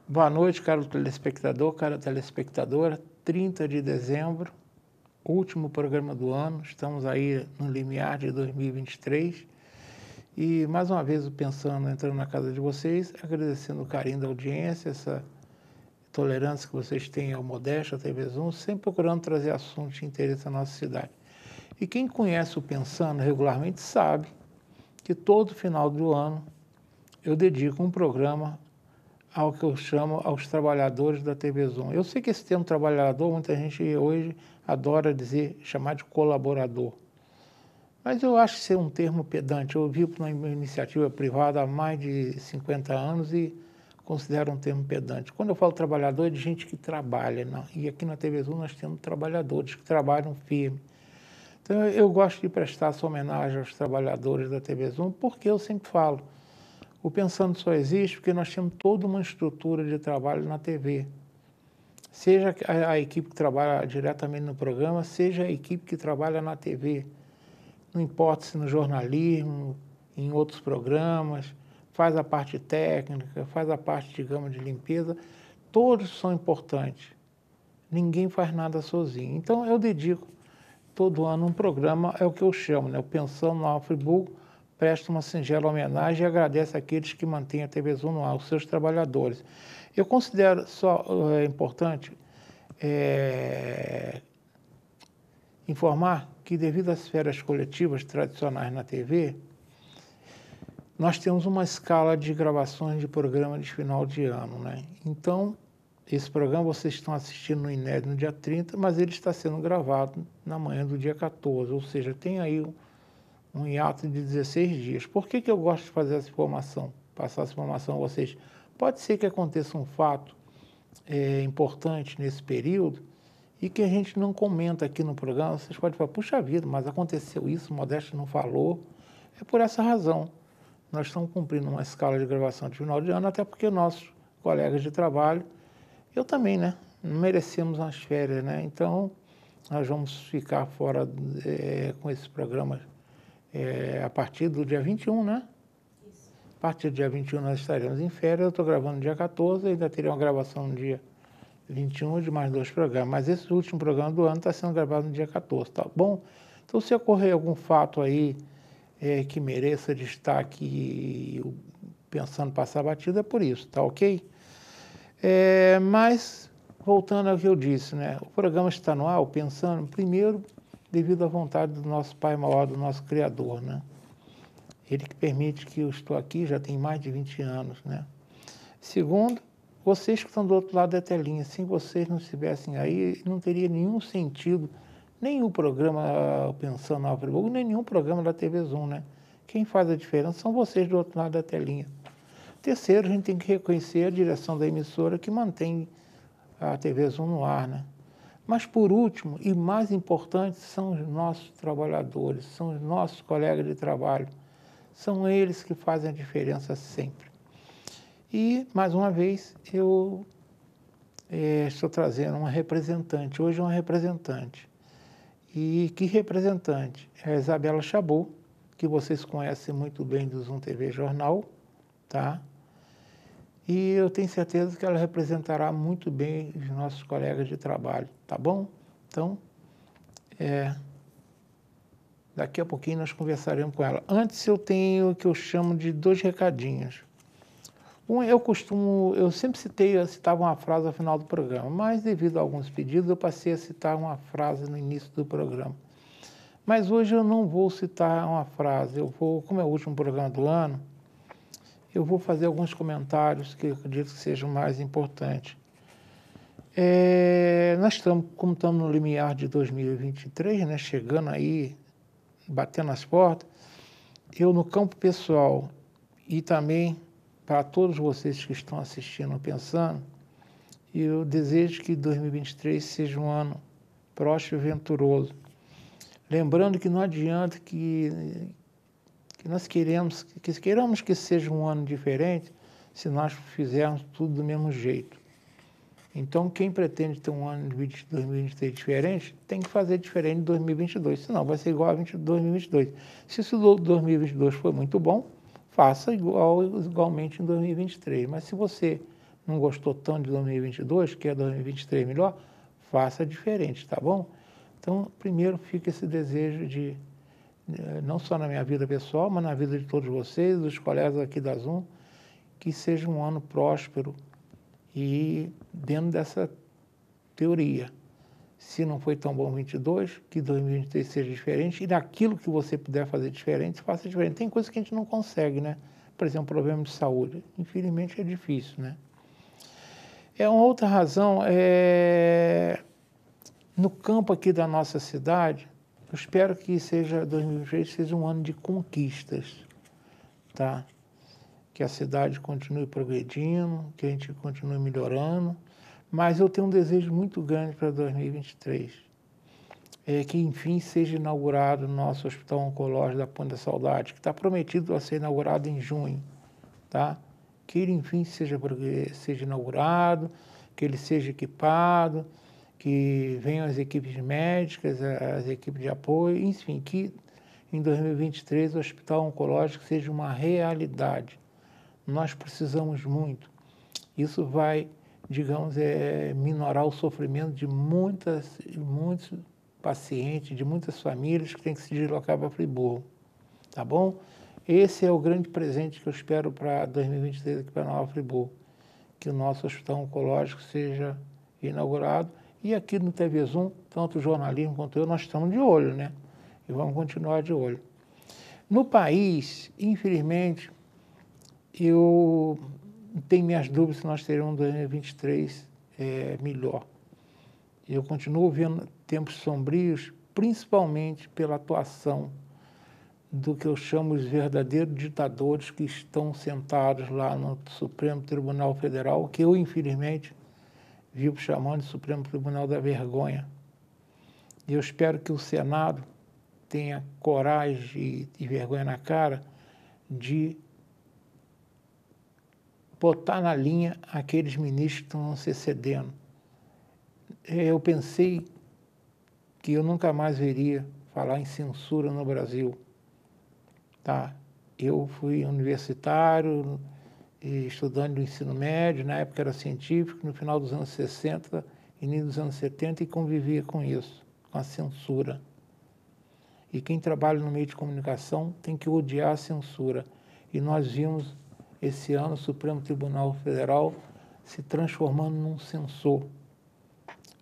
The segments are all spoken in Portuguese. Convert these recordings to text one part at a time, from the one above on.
Boa noite, caro telespectador, cara telespectadora. 30 de dezembro, último programa do ano. Estamos aí no limiar de 2023. E mais uma vez pensando, entrando na casa de vocês, agradecendo o carinho da audiência, essa tolerância que vocês têm ao Modéstia, à TV Zoom, sempre procurando trazer assuntos de interesse à nossa cidade. E quem conhece o Pensando regularmente sabe que todo final do ano eu dedico um programa ao que eu chamo aos trabalhadores da TV Zoom. Eu sei que esse termo trabalhador, muita gente hoje adora chamar de colaborador. Mas eu acho ser um termo pedante. Eu vivo numa iniciativa privada há mais de 50 anos e considero um termo pedante. Quando eu falo trabalhador, é de gente que trabalha. E aqui na TV Zoom nós temos trabalhadores que trabalham firme. Então eu gosto de prestar essa homenagem aos trabalhadores da TV Zoom, porque eu sempre falo, o Pensando só existe porque nós temos toda uma estrutura de trabalho na TV. Seja a equipe que trabalha diretamente no programa, seja a equipe que trabalha na TV. Não importa se no jornalismo, em outros programas, faz a parte técnica, faz a parte, digamos, de limpeza. Todos são importantes. Ninguém faz nada sozinho. Então eu dedico todo ano um programa, é o que eu chamo, né? O Pensando no ar Friburgo, presta uma singela homenagem e agradece àqueles que mantêm a TV Zoom no ar, os seus trabalhadores. Eu considero só importante informar que, devido às férias coletivas tradicionais na TV, nós temos uma escala de gravações de programa de final de ano, né? Então, esse programa vocês estão assistindo no inédito no dia 30, mas ele está sendo gravado na manhã do dia 14, ou seja, tem aí um hiato de 16 dias. Por que eu gosto de fazer essa informação, passar essa informação a vocês? Pode ser que aconteça um fato importante nesse período e que a gente não comenta aqui no programa. Vocês podem falar, puxa vida, mas aconteceu isso, o Modesto não falou. É por essa razão. Nós estamos cumprindo uma escala de gravação de final de ano, até porque nossos colegas de trabalho, eu também, né? Não merecemos umas férias, né? Então, nós vamos ficar fora com esses programas a partir do dia 21, né? Isso. A partir do dia 21 nós estaremos em férias. Eu estou gravando no dia 14, ainda teria uma gravação no dia 21 de mais 2 programas. Mas esse último programa do ano está sendo gravado no dia 14, tá bom? Então, se ocorrer algum fato aí que mereça destaque, pensando passar batido, é por isso, tá ok? Mas, voltando ao que eu disse, né? O programa está no ar, pensando, primeiro, devido à vontade do nosso Pai Maior, do nosso Criador, né? Ele que permite que eu estou aqui, já tem mais de 20 anos, né? Segundo, vocês que estão do outro lado da telinha, se vocês não estivessem aí, não teria nenhum sentido, nenhum programa Pensando no Friburgo, nem nenhum programa da TV Zoom, né? Quem faz a diferença são vocês do outro lado da telinha. Terceiro, a gente tem que reconhecer a direção da emissora que mantém a TV Zoom no ar, né? Mas, por último, e mais importante, são os nossos trabalhadores, são os nossos colegas de trabalho. São eles que fazem a diferença sempre. E, mais uma vez, eu estou trazendo uma representante, hoje uma representante. E que representante? É a Isabela Chabot, que vocês conhecem muito bem do Zoom TV Jornal, tá? E eu tenho certeza que ela representará muito bem os nossos colegas de trabalho, tá bom? Então, daqui a pouquinho nós conversaremos com ela. Antes eu tenho o que eu chamo de 2 recadinhos. Eu sempre citava uma frase ao final do programa, mas devido a alguns pedidos eu passei a citar uma frase no início do programa. Mas hoje eu não vou citar uma frase, como é o último programa do ano, eu vou fazer alguns comentários que eu acredito que sejam mais importantes. Nós como estamos no limiar de 2023, né, chegando aí, batendo as portas, eu no campo pessoal e também para todos vocês que estão assistindo, pensando, eu desejo que 2023 seja um ano próspero e venturoso. Lembrando que não adianta que nós queiramos que seja um ano diferente se nós fizermos tudo do mesmo jeito. Então, quem pretende ter um ano de 2023 diferente, tem que fazer diferente de 2022, senão vai ser igual a 2022. Se isso 2022 foi muito bom, faça igualmente em 2023. Mas se você não gostou tanto de 2022, quer 2023 melhor, faça diferente, tá bom? Então, primeiro fica esse desejo de, não só na minha vida pessoal, mas na vida de todos vocês, dos colegas aqui da Zoom, que seja um ano próspero e dentro dessa teoria. Se não foi tão bom 22, que 2023 seja diferente, e naquilo que você puder fazer diferente, faça diferente. Tem coisas que a gente não consegue, né? Por exemplo, problema de saúde. Infelizmente é difícil, né? Uma outra razão, no campo aqui da nossa cidade, eu espero que 2023 seja um ano de conquistas, tá? Que a cidade continue progredindo, que a gente continue melhorando, mas eu tenho um desejo muito grande para 2023, que enfim seja inaugurado o nosso Hospital Oncológico da Ponte da Saudade, que está prometido a ser inaugurado em junho, tá? Que ele enfim seja inaugurado, que ele seja equipado, que venham as equipes médicas, as equipes de apoio, enfim, que em 2023 o Hospital Oncológico seja uma realidade. Nós precisamos muito. Isso vai, digamos, minorar o sofrimento de muitos pacientes, de muitas famílias que têm que se deslocar para Friburgo, tá bom? Esse é o grande presente que eu espero para 2023 aqui para Nova Friburgo, que o nosso Hospital Oncológico seja inaugurado. E aqui no TV Zoom, tanto o jornalismo quanto eu, nós estamos de olho, né? E vamos continuar de olho. No país, infelizmente, eu tenho minhas dúvidas se nós teremos um 2023 melhor. Eu continuo vendo tempos sombrios, principalmente pela atuação do que eu chamo os verdadeiros ditadores que estão sentados lá no Supremo Tribunal Federal, que eu, infelizmente, vivo chamando de Supremo Tribunal da Vergonha. E eu espero que o Senado tenha coragem e vergonha na cara de botar na linha aqueles ministros que estão se excedendo. Eu pensei que eu nunca mais veria falar em censura no Brasil. Tá? Eu fui universitário, estudante do ensino médio, na época era científico, no final dos anos 60, início dos anos 70, e convivia com isso, com a censura. E quem trabalha no meio de comunicação tem que odiar a censura. E nós vimos esse ano o Supremo Tribunal Federal se transformando num censor.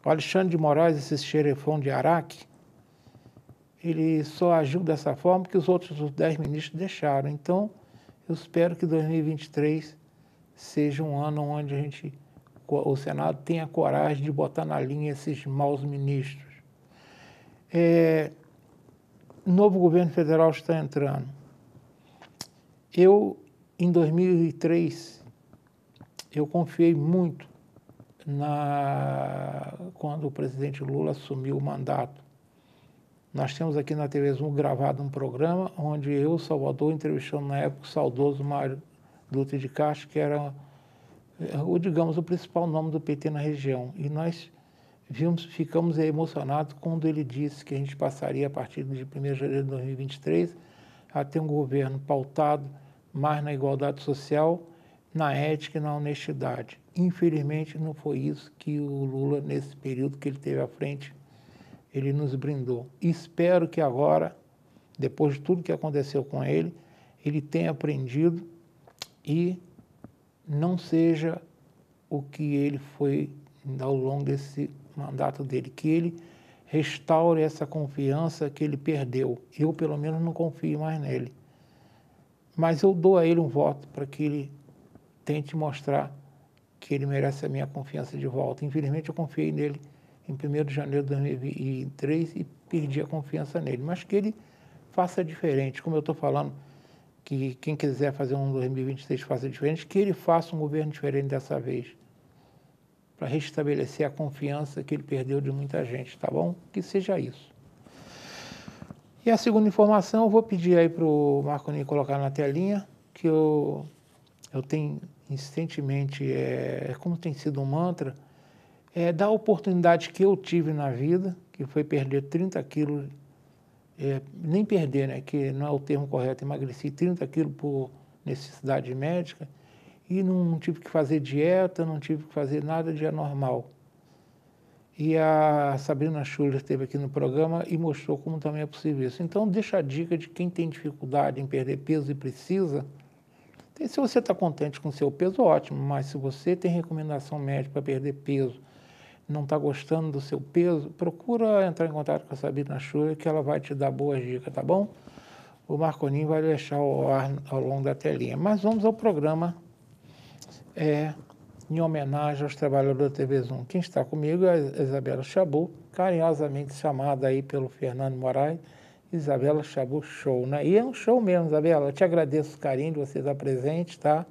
O Alexandre de Moraes, esse xerefão de Araque, ele só agiu dessa forma porque os outros 10 ministros deixaram. Então, eu espero que 2023 seja um ano onde o Senado tenha coragem de botar na linha esses maus ministros. O novo governo federal está entrando. Em 2003, eu confiei muito quando o presidente Lula assumiu o mandato. Nós temos aqui na TV Zoom gravado um programa onde eu, Salvador, entrevistando na época o saudoso Mário Dutra de Castro, que era, digamos, o principal nome do PT na região. E nós ficamos emocionados quando ele disse que a gente passaria, a partir de 1º de janeiro de 2023, a ter um governo pautado mais na igualdade social, na ética e na honestidade. Infelizmente, não foi isso que o Lula, nesse período que ele teve à frente, ele nos brindou. Espero que agora, depois de tudo que aconteceu com ele tenha aprendido e não seja o que ele foi ao longo desse mandato dele, que ele restaure essa confiança que ele perdeu. Eu, pelo menos, não confio mais nele. Mas eu dou a ele um voto para que ele tente mostrar que ele merece a minha confiança de volta. Infelizmente, eu confiei nele em 1º de janeiro de 2003 e perdi a confiança nele. Mas que ele faça diferente. Como eu estou falando, que quem quiser fazer um 2023 faça diferente, que ele faça um governo diferente dessa vez, para restabelecer a confiança que ele perdeu de muita gente, tá bom? Que seja isso. E a segunda informação, eu vou pedir aí para o Marconi colocar na telinha, que eu tenho insistentemente, como tem sido um mantra, da oportunidade que eu tive na vida, que foi perder 30 quilos, nem perder, né, que não é o termo correto, emagreci 30 quilos por necessidade médica, e não tive que fazer dieta, não tive que fazer nada de anormal. E a Sabrina Schuller esteve aqui no programa e mostrou como também é possível isso. Então, deixa a dica de quem tem dificuldade em perder peso e precisa. Se você está contente com o seu peso, ótimo, mas se você tem recomendação médica para perder peso, não está gostando do seu peso, procura entrar em contato com a Sabrina Schuller, que ela vai te dar boas dicas, tá bom? O Marconinho vai deixar o ar ao longo da telinha. Mas vamos ao programa em homenagem aos trabalhadores da TV Zoom. Quem está comigo é a Isabela Chabu, carinhosamente chamada aí pelo Fernando Moraes, Isabela Chabu Show, né? E é um show mesmo, Isabela. Eu te agradeço o carinho de você estar presente, tá?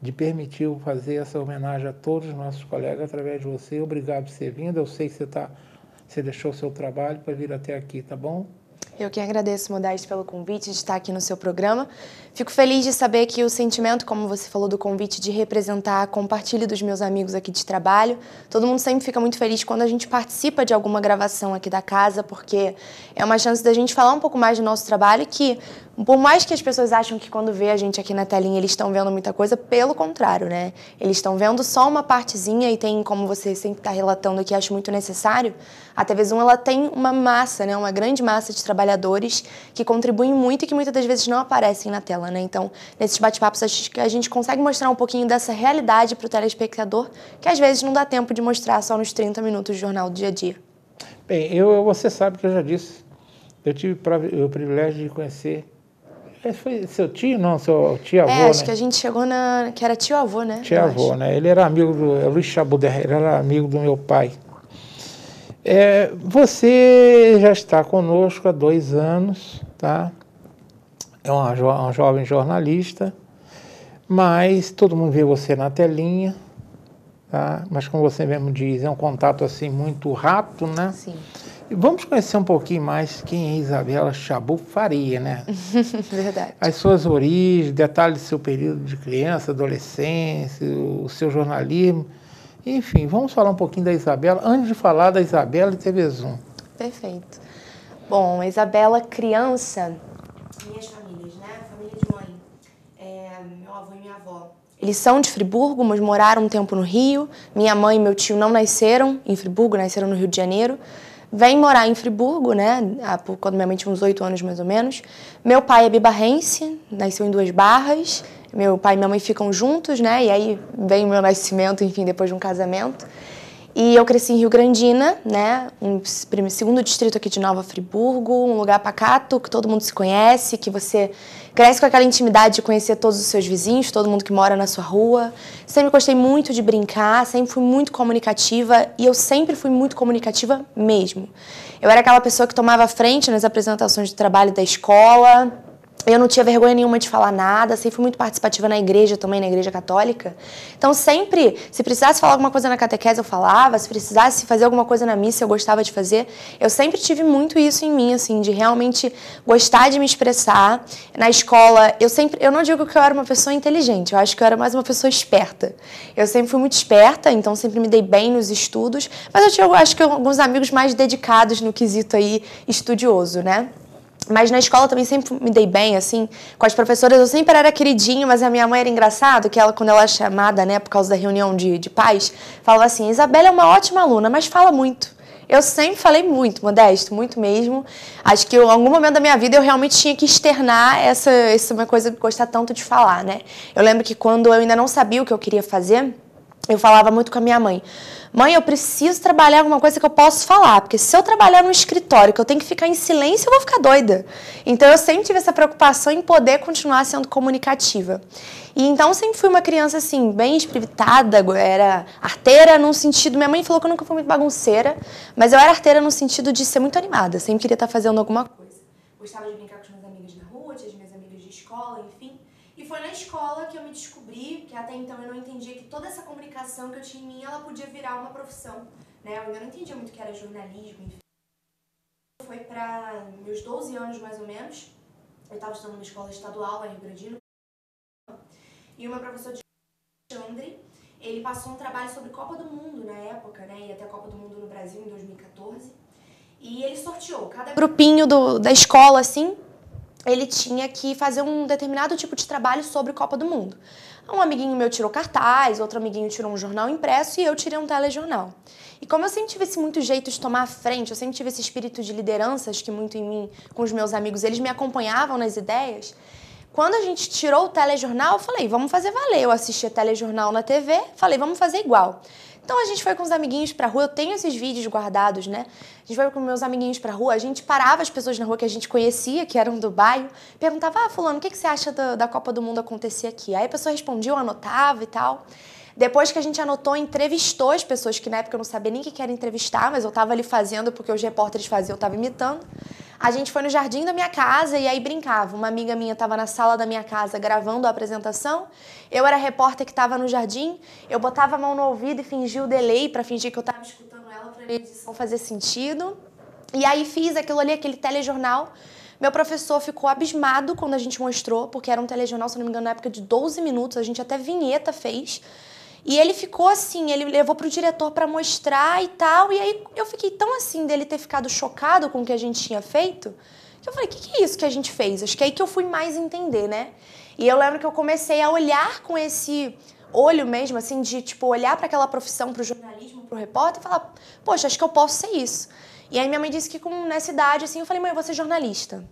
De permitir eu fazer essa homenagem a todos os nossos colegas através de você. Obrigado por ter vindo. Eu sei que você deixou o seu trabalho para vir até aqui, tá bom? Eu que agradeço, Modeste, pelo convite de estar aqui no seu programa. Fico feliz de saber que o sentimento, como você falou do convite, de representar, compartilho dos meus amigos aqui de trabalho. Todo mundo sempre fica muito feliz quando a gente participa de alguma gravação aqui da casa, porque é uma chance da gente falar um pouco mais do nosso trabalho, que por mais que as pessoas acham que quando vê a gente aqui na telinha eles estão vendo muita coisa, pelo contrário, né? Eles estão vendo só uma partezinha e tem, como você sempre está relatando aqui, acho muito necessário, a TV Zoom ela tem uma massa, né? Uma grande massa de trabalhadores que contribuem muito e que muitas das vezes não aparecem na tela, né? Então, nesses bate-papos, acho que a gente consegue mostrar um pouquinho dessa realidade para o telespectador, que às vezes não dá tempo de mostrar só nos 30 minutos do jornal do dia a dia. Bem, você sabe que eu já disse, eu tive o privilégio de conhecer. Esse foi seu tio, não? Seu tio-avô, né? Acho que a gente chegou que era tio-avô, né? Tio-avô, né? Ele era amigo do Luiz Chabu, ele era amigo do meu pai. Você já está conosco há 2 anos, tá? É um jovem jornalista, mas todo mundo vê você na telinha, tá? Mas como você mesmo diz, é um contato assim muito rápido, né? Sim. Vamos conhecer um pouquinho mais quem é Isabela Chabu Faria, né? Verdade. As suas origens, detalhes do seu período de criança, adolescência, o seu jornalismo. Enfim, vamos falar um pouquinho da Isabela, antes de falar da Isabela e TV Zoom. Perfeito. Bom, a Isabela criança, minhas famílias, né? Família de mãe, meu avô e minha avó. Eles são de Friburgo, mas moraram um tempo no Rio. Minha mãe e meu tio não nasceram em Friburgo, nasceram no Rio de Janeiro. Vem morar em Friburgo, né? Quando minha mãe tinha uns 8 anos, mais ou menos. Meu pai é bibarrense, nasceu em Duas Barras. Meu pai e minha mãe ficam juntos, né? E aí vem o meu nascimento, enfim, depois de um casamento. E eu cresci em Rio Grandina, né? Segundo distrito aqui de Nova Friburgo, um lugar pacato, que todo mundo se conhece, que você cresce com aquela intimidade de conhecer todos os seus vizinhos, todo mundo que mora na sua rua. Sempre gostei muito de brincar, sempre fui muito comunicativa e eu sempre fui muito comunicativa mesmo. Eu era aquela pessoa que tomava frente nas apresentações de trabalho da escola. Eu não tinha vergonha nenhuma de falar nada, sempre fui muito participativa na igreja também, na igreja católica. Então sempre, se precisasse falar alguma coisa na catequese, eu falava, se precisasse fazer alguma coisa na missa, eu gostava de fazer. Eu sempre tive muito isso em mim, assim, de realmente gostar de me expressar. Na escola, eu não digo que eu era uma pessoa inteligente, eu acho que eu era mais uma pessoa esperta. Eu sempre fui muito esperta, então sempre me dei bem nos estudos, mas eu acho que alguns amigos mais dedicados no quesito aí estudioso, né? Mas na escola também sempre me dei bem, assim, com as professoras eu sempre era queridinho, mas a minha mãe era engraçado, que ela, quando ela era chamada, né, por causa da reunião de pais, falava assim, Isabela é uma ótima aluna, mas fala muito. Eu sempre falei muito, Modesto, muito mesmo. Acho que em algum momento da minha vida eu realmente tinha que externar essa uma coisa de gostar tanto de falar, né. Eu lembro que quando eu ainda não sabia o que eu queria fazer, eu falava muito com a minha mãe. Mãe, eu preciso trabalhar alguma coisa que eu possa falar, porque se eu trabalhar num escritório que eu tenho que ficar em silêncio, eu vou ficar doida. Então, eu sempre tive essa preocupação em poder continuar sendo comunicativa. E então, sempre fui uma criança, assim, bem espiritada, era arteira no sentido... Minha mãe falou que eu nunca fui muito bagunceira, mas eu era arteira no sentido de ser muito animada, sempre queria estar fazendo alguma coisa. Gostava de brincar com as minhas amigas na rua, tinha as minhas amigas de escola, enfim. E foi na escola que eu me descobri, que até então eu não entendia que toda essa comunicação que eu tinha em mim, ela podia virar uma profissão, né? Eu ainda não entendia muito o que era jornalismo, enfim. Foi para meus 12 anos, mais ou menos, eu estava estudando numa escola estadual lá em Rio Grandino, e o meu professor de Alexandre, ele passou um trabalho sobre Copa do Mundo na época, né? Ia ter a Copa do Mundo no Brasil em 2014, e ele sorteou cada grupinho da escola, assim, ele tinha que fazer um determinado tipo de trabalho sobre Copa do Mundo. Um amiguinho meu tirou cartaz, outro amiguinho tirou um jornal impresso e eu tirei um telejornal. E como eu sempre tive esse muito jeito de tomar a frente, eu sempre tive esse espírito de liderança, acho que muito em mim, com os meus amigos, eles me acompanhavam nas ideias. Quando a gente tirou o telejornal, eu falei, vamos fazer valer. Eu assistia telejornal na TV, falei, vamos fazer igual. Então a gente foi com os amiguinhos pra rua, eu tenho esses vídeos guardados, né? A gente foi com meus amiguinhos pra rua, a gente parava as pessoas na rua que a gente conhecia, que eram do bairro, perguntava, fulano, o que você acha da Copa do Mundo acontecer aqui? Aí a pessoa respondia, eu anotava e tal. Depois que a gente anotou, entrevistou as pessoas, que na época eu não sabia nem o que era entrevistar, mas eu tava ali fazendo porque os repórteres faziam, eu tava imitando. A gente foi no jardim da minha casa e aí brincava. Uma amiga minha estava na sala da minha casa gravando a apresentação. Eu era a repórter que estava no jardim. Eu botava a mão no ouvido e fingia o delay para fingir que eu estava escutando ela para a edição fazer sentido. E aí fiz aquilo ali, aquele telejornal. Meu professor ficou abismado quando a gente mostrou, porque era um telejornal, se não me engano, na época de 12 minutos. A gente até vinheta fez. E ele ficou assim, ele levou pro diretor para mostrar e tal, e aí eu fiquei tão assim dele ter ficado chocado com o que a gente tinha feito, que eu falei, o que é isso que a gente fez? Acho que é aí que eu fui mais entender, né? E eu lembro que eu comecei a olhar com esse olho mesmo, assim, de tipo, olhar para aquela profissão, pro jornalismo, pro repórter e falar, poxa, acho que eu posso ser isso. E aí minha mãe disse que nessa idade, assim, eu falei, mãe, eu vou ser jornalista.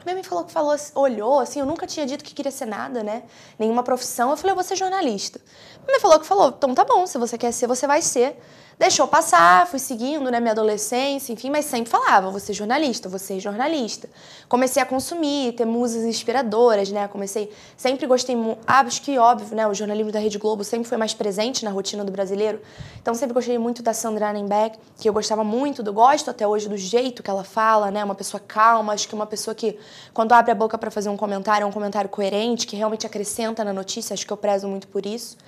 Minha mãe falou, olhou, assim, eu nunca tinha dito que queria ser nada, né? Nenhuma profissão. Eu falei, eu vou ser jornalista. Minha mãe falou, então tá bom, se você quer ser, você vai ser. Deixou passar, fui seguindo, né, minha adolescência, enfim, mas sempre falava, vou ser jornalista, vou ser jornalista. Comecei a consumir, ter musas inspiradoras, né, sempre gostei, acho que óbvio, né, o jornalismo da Rede Globo sempre foi mais presente na rotina do brasileiro, então sempre gostei muito da Sandra Annenberg, que eu gostava muito, gosto até hoje do jeito que ela fala, né, uma pessoa calma, acho que uma pessoa que, quando abre a boca para fazer um comentário, é um comentário coerente, que realmente acrescenta na notícia, acho que eu prezo muito por isso.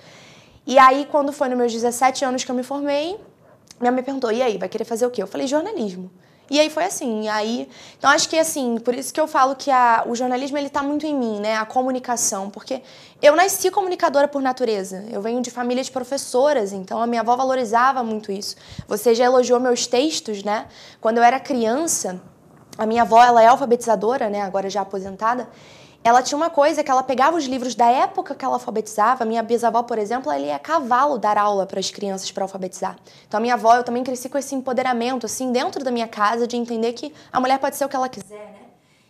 E aí, quando foi nos meus 17 anos que eu me formei, minha mãe perguntou, e aí, vai querer fazer o quê? Eu falei, jornalismo. E aí foi assim, então acho que assim, por isso que eu falo que o jornalismo ele tá muito em mim, né, a comunicação, porque eu nasci comunicadora por natureza, eu venho de família de professoras, então a minha avó valorizava muito isso. Você já elogiou meus textos, né, quando eu era criança, a minha avó, ela é alfabetizadora, né, agora já aposentada, ela tinha uma coisa que ela pegava os livros da época que ela alfabetizava. A minha bisavó, por exemplo, ela ia a cavalo dar aula para as crianças para alfabetizar. Então, a minha avó, eu também cresci com esse empoderamento, assim, dentro da minha casa, de entender que a mulher pode ser o que ela quiser, né?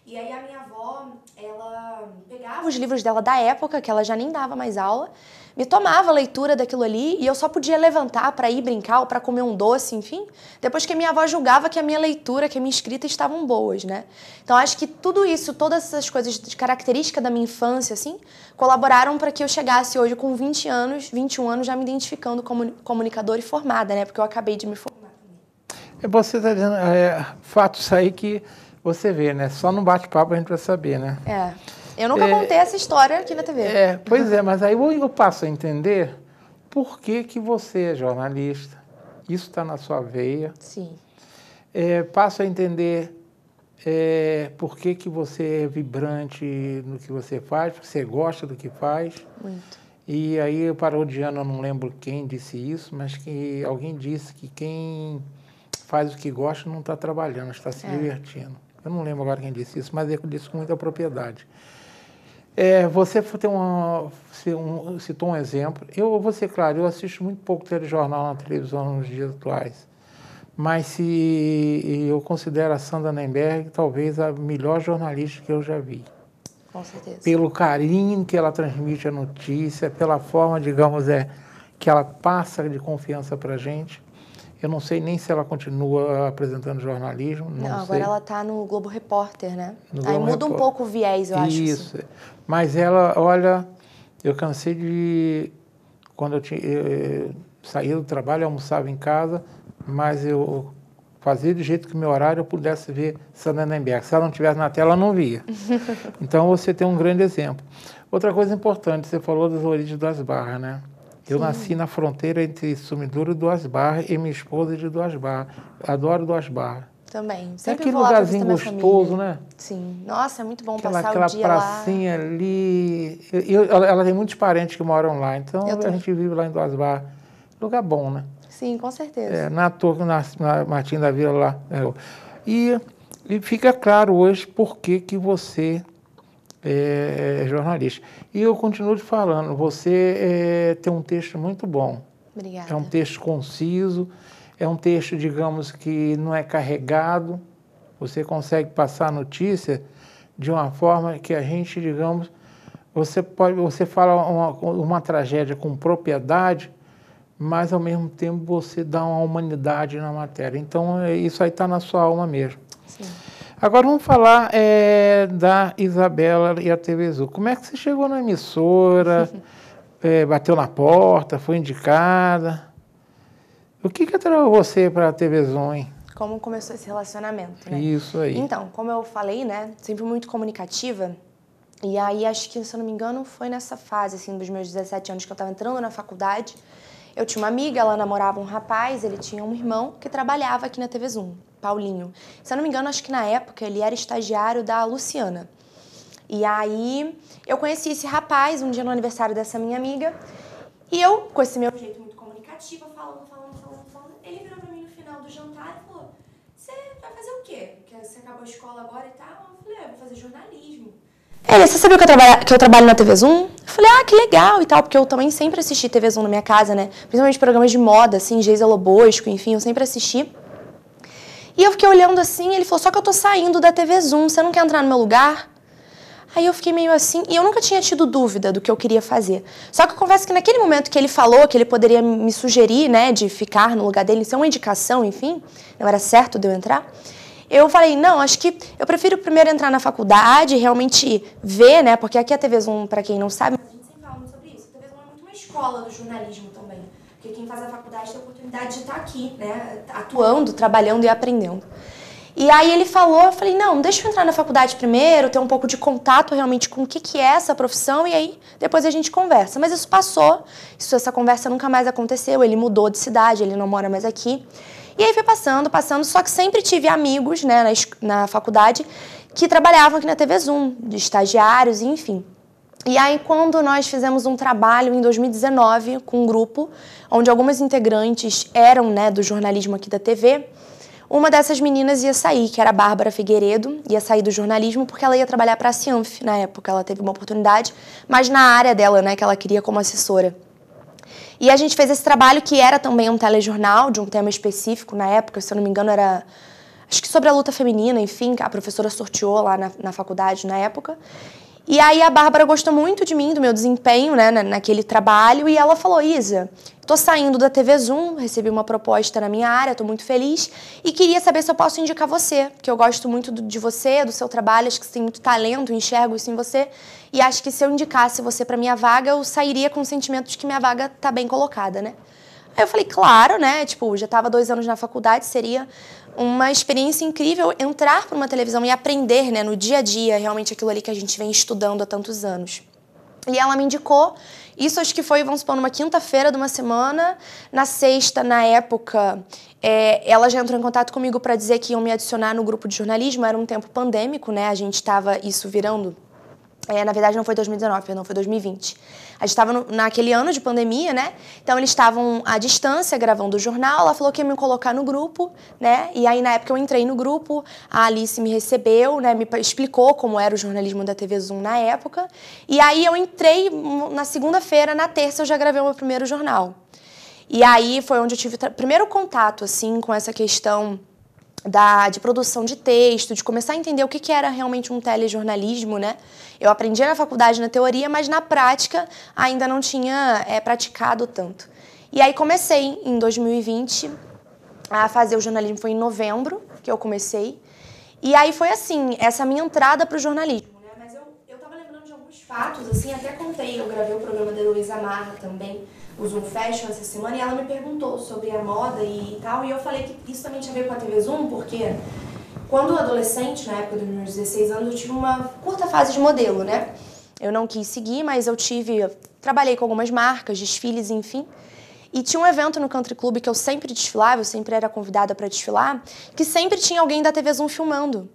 E aí, a minha avó, ela pegava os livros dela da época, que ela já nem dava mais aula, me tomava a leitura daquilo ali e eu só podia levantar para ir brincar ou para comer um doce, enfim, depois que a minha avó julgava que a minha leitura, que a minha escrita estavam boas, né? Então, acho que tudo isso, todas essas coisas de característica da minha infância, assim, colaboraram para que eu chegasse hoje com 20 anos, 21 anos, já me identificando como comunicadora e formada, né? Porque eu acabei de me formar. Você está dizendo, fatos aí que você vê, né? Só no bate-papo a gente vai saber, né? Eu nunca contei essa história aqui na TV. Pois é, mas aí eu passo a entender por que você é jornalista. Isso está na sua veia. Sim. Passo a entender por que você é vibrante no que você faz, porque você gosta do que faz. Muito. E aí, parodiando, eu não lembro quem disse isso, mas que alguém disse que quem faz o que gosta não está trabalhando, está se divertindo. Eu não lembro agora quem disse isso, mas ele disse com muita propriedade. Você citou um exemplo. Eu vou ser claro, eu assisto muito pouco telejornal na televisão nos dias atuais. Mas eu considero a Sandra Annenberg talvez a melhor jornalista que eu já vi. Com certeza. Pelo carinho que ela transmite a notícia, pela forma, digamos, que ela passa de confiança para a gente. Eu não sei nem se ela continua apresentando jornalismo. Não sei. Agora ela está no Globo Repórter, né? Aí muda um pouco o viés, eu acho. Isso. Assim. Mas ela, olha, eu cansei de... Quando eu saía do trabalho, eu almoçava em casa, mas eu fazia do jeito que o meu horário eu pudesse ver Sandra Annenberg. Se ela não estivesse na tela, eu não via. Então, você tem um grande exemplo. Outra coisa importante, você falou das origens das Barras, né? Eu nasci na fronteira entre Sumidouro e Duas Barras e minha esposa é de Duas Barras. Adoro Duas Barras. Também. Sempre aquele lugarzinho gostoso, né? Sim. Nossa, é muito bom passar o dia lá. Aquela pracinha ali. Ela tem muitos parentes que moram lá, então a gente vive lá em Duas Barras. Lugar bom, né? Sim, com certeza. Na Torre, na Martim da Vila lá. E fica claro hoje por que você jornalista. E eu continuo te falando, você tem um texto muito bom. Obrigada. É um texto conciso, é um texto, digamos, que não é carregado. Você consegue passar a notícia de uma forma que a gente, digamos, você fala uma tragédia com propriedade, mas ao mesmo tempo você dá uma humanidade na matéria. Então isso aí está na sua alma mesmo. Sim. Agora vamos falar da Isabela e a TV Azul. Como é que você chegou na emissora? Bateu na porta, foi indicada? O que atraiu você para a TV Azul, hein? Como começou esse relacionamento, né? Isso aí. Então, como eu falei, né, sempre muito comunicativa, e aí acho que, se eu não me engano, foi nessa fase, assim, dos meus 17 anos que eu estava entrando na faculdade. Eu tinha uma amiga, ela namorava um rapaz, ele tinha um irmão que trabalhava aqui na TV Zoom, Paulinho. Se eu não me engano, acho que na época ele era estagiário da Luciana. E aí eu conheci esse rapaz um dia no aniversário dessa minha amiga, e eu, com esse meu jeito muito comunicativo, falando, ele virou pra mim no final do jantar e falou: "Você vai fazer o quê? Porque você acabou a escola agora e tal?" Eu falei: "Eu vou fazer jornalismo." Ele: "Você sabia que eu trabalho na TV Zoom?" Eu falei: "Ah, que legal" e tal, porque eu também sempre assisti TV Zoom na minha casa, né? Principalmente programas de moda, assim, Geisa Lobosco, enfim, eu sempre assisti. E eu fiquei olhando assim, ele falou: "Só que eu tô saindo da TV Zoom, você não quer entrar no meu lugar?" Aí eu fiquei meio assim, e eu nunca tinha tido dúvida do que eu queria fazer. Só que eu confesso que naquele momento que ele falou que ele poderia me sugerir, né, de ficar no lugar dele, ser uma indicação, enfim, não era certo de eu entrar, eu falei: "Não, acho que eu prefiro primeiro entrar na faculdade, realmente ver, né, porque aqui a TV Zoom, para quem não sabe, a gente sempre fala muito sobre isso, a TV Zoom é muito uma escola do jornalismo também, porque quem faz a faculdade tem a oportunidade de estar aqui, né, atuando, trabalhando e aprendendo." E aí ele falou, eu falei: "Não, deixa eu entrar na faculdade primeiro, ter um pouco de contato realmente com o que é essa profissão, e aí depois a gente conversa." Mas isso passou, essa conversa nunca mais aconteceu, ele mudou de cidade, ele não mora mais aqui. E aí foi passando, só que sempre tive amigos, né, na faculdade que trabalhavam aqui na TV Zoom, de estagiários, enfim. E aí, quando nós fizemos um trabalho em 2019 com um grupo, onde algumas integrantes eram, né, do jornalismo aqui da TV, uma dessas meninas ia sair, que era a Bárbara Figueiredo, ia sair do jornalismo porque ela ia trabalhar para a Cianf na época. Ela teve uma oportunidade, mas na área dela, né, que ela queria como assessora. E a gente fez esse trabalho que era também um telejornal de um tema específico na época, se eu não me engano era, acho que sobre a luta feminina, enfim, que a professora sorteou lá na faculdade na época. E aí a Bárbara gostou muito de mim, do meu desempenho, né, naquele trabalho, e ela falou: "Isa, tô saindo da TV Zoom, recebi uma proposta na minha área, tô muito feliz, e queria saber se eu posso indicar você, porque eu gosto muito de você, do seu trabalho, acho que você tem muito talento, enxergo isso em você, e acho que se eu indicasse você pra minha vaga, eu sairia com o sentimento de que minha vaga tá bem colocada, né?" Aí eu falei: "Claro, né, tipo, já tava 2 anos na faculdade, seria uma experiência incrível entrar para uma televisão e aprender, né, no dia a dia, realmente aquilo ali que a gente vem estudando há tantos anos." E ela me indicou, isso acho que foi, vamos supor, numa quinta-feira de uma semana. Na sexta, na época, ela já entrou em contato comigo para dizer que iam me adicionar no grupo de jornalismo. Era um tempo pandêmico, né, a gente estava isso virando... na verdade, não foi 2019, perdão, foi 2020. A gente estava naquele ano de pandemia, né? Então, eles estavam à distância gravando o jornal. Ela falou que ia me colocar no grupo, né? E aí, na época, eu entrei no grupo. A Alice me recebeu, né? Me explicou como era o jornalismo da TV Zoom na época. E aí, eu entrei na segunda-feira. Na terça, eu já gravei o meu primeiro jornal. E aí, foi onde eu tive o primeiro contato, assim, com essa questão de produção de texto, de começar a entender o que era realmente um telejornalismo, né? Eu aprendi na faculdade, na teoria, mas na prática ainda não tinha praticado tanto. E aí comecei em 2020 a fazer o jornalismo, foi em novembro que eu comecei. E aí foi assim, essa minha entrada para o jornalismo, né? Mas eu tava lembrando de alguns fatos, assim, até contei, eu gravei o programa da Heloísa Marra também, o Zoom Fashion, essa semana, e ela me perguntou sobre a moda e tal, e eu falei que isso também tinha a ver com a TV Zoom, porque quando adolescente, na época dos meus 16 anos, eu tive uma curta fase de modelo, né? Eu não quis seguir, mas trabalhei com algumas marcas, desfiles, enfim. E tinha um evento no Country Club que eu sempre desfilava, eu sempre era convidada para desfilar, que sempre tinha alguém da TV Zoom filmando.